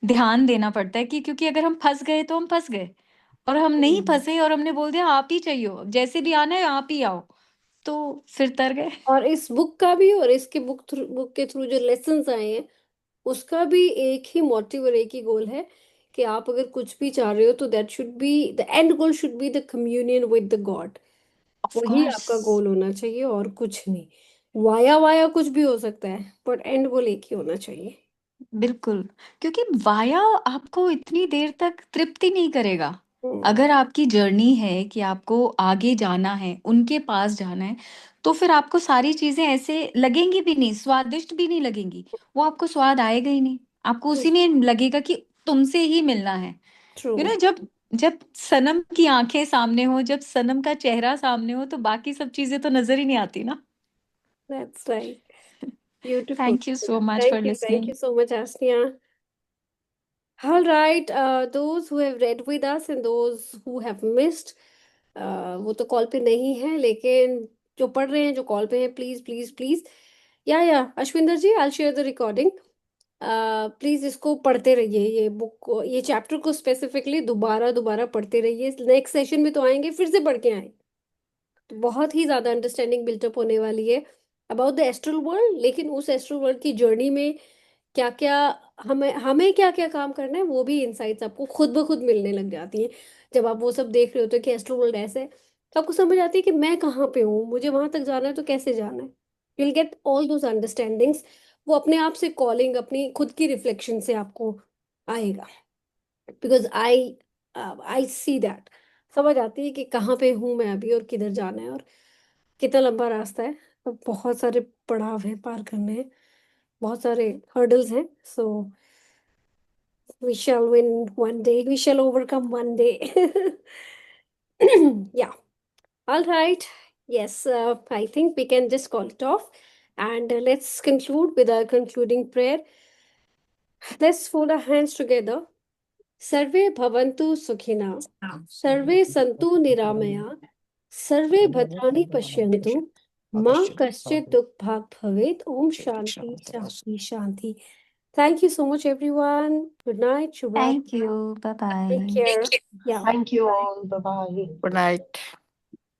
ध्यान देना पड़ता है कि क्योंकि अगर हम फंस गए तो हम फंस गए, और हम नहीं फंसे और हमने बोल दिया आप ही चाहिए, जैसे भी आना है आप ही आओ, तो फिर तर गए। और इस बुक का भी और इसके बुक के थ्रू जो लेसन्स आए हैं उसका भी एक ही मोटिव और एक ही गोल है कि आप अगर कुछ भी चाह रहे हो तो that should be the end goal, should be the communion with the God. Of वही कोर्स, आपका गोल होना चाहिए और कुछ नहीं। वाया वाया कुछ भी हो सकता है बट एंड गोल एक ही होना चाहिए। बिल्कुल। क्योंकि वाया आपको इतनी देर तक तृप्ति नहीं करेगा। हम्म, अगर आपकी जर्नी है कि आपको आगे जाना है, उनके पास जाना है, तो फिर आपको सारी चीजें ऐसे लगेंगी भी नहीं, स्वादिष्ट भी नहीं लगेंगी। वो आपको स्वाद आएगा ही नहीं, आपको उसी में लगेगा कि तुमसे ही मिलना है। ट्रू। जब जब सनम की आंखें सामने हो, जब सनम का चेहरा सामने हो, तो बाकी सब चीजें तो नजर ही नहीं आती ना। That's right. Beautiful. Thank you so much for thank listening. You so much Asniya. All right, those who have read with us and those who have missed, वो तो कॉल पे नहीं है, लेकिन जो पढ़ रहे हैं, जो कॉल पे हैं, please please please, yeah Ashwinder ji, I share the recording. Please इसको पढ़ते रहिए, ये बुक को, ये चैप्टर को स्पेसिफिकली दोबारा दोबारा पढ़ते रहिए। नेक्स्ट सेशन में तो आएंगे, फिर से पढ़ के आए। तो बहुत ही ज्यादा अंडरस्टैंडिंग बिल्टअप होने वाली है अबाउट द एस्ट्रल वर्ल्ड। लेकिन उस एस्ट्रल वर्ल्ड की जर्नी में क्या क्या, हमें हमें क्या क्या काम करना है, वो भी इंसाइट्स आपको खुद ब खुद मिलने लग जाती हैं। जब आप वो सब देख रहे होते हो कि एस्ट्रो वर्ल्ड ऐसे है, तो आपको समझ आती है कि मैं कहाँ पे हूँ, मुझे वहां तक जाना है तो कैसे जाना है। You will get all those understandings. वो अपने आप से कॉलिंग अपनी खुद की रिफ्लेक्शन से आपको आएगा। बिकॉज आई सी दैट, समझ आती है कि कहाँ पे हूँ मैं अभी और किधर जाना है और कितना लंबा रास्ता है। और बहुत सारे पड़ाव हैं पार करने हैं, बहुत सारे हर्डल्स हैं। सो we shall win one day, we shall overcome one day. Yeah. All right. Yes, I think we can just call it off, and let's conclude with our concluding prayer. Let's fold our hands together. Sarve bhavantu sukhina, sarve santu niramaya, सर्वे भद्राणि पश्यन्तु, मां कश्चित् दुख भाग भवेत्। ओम शांति शांति शांति। Thank you so much, everyone. Good night, Shubha. Thank you, bye Take bye. care. Yeah. Thank you all. Bye bye. Good night.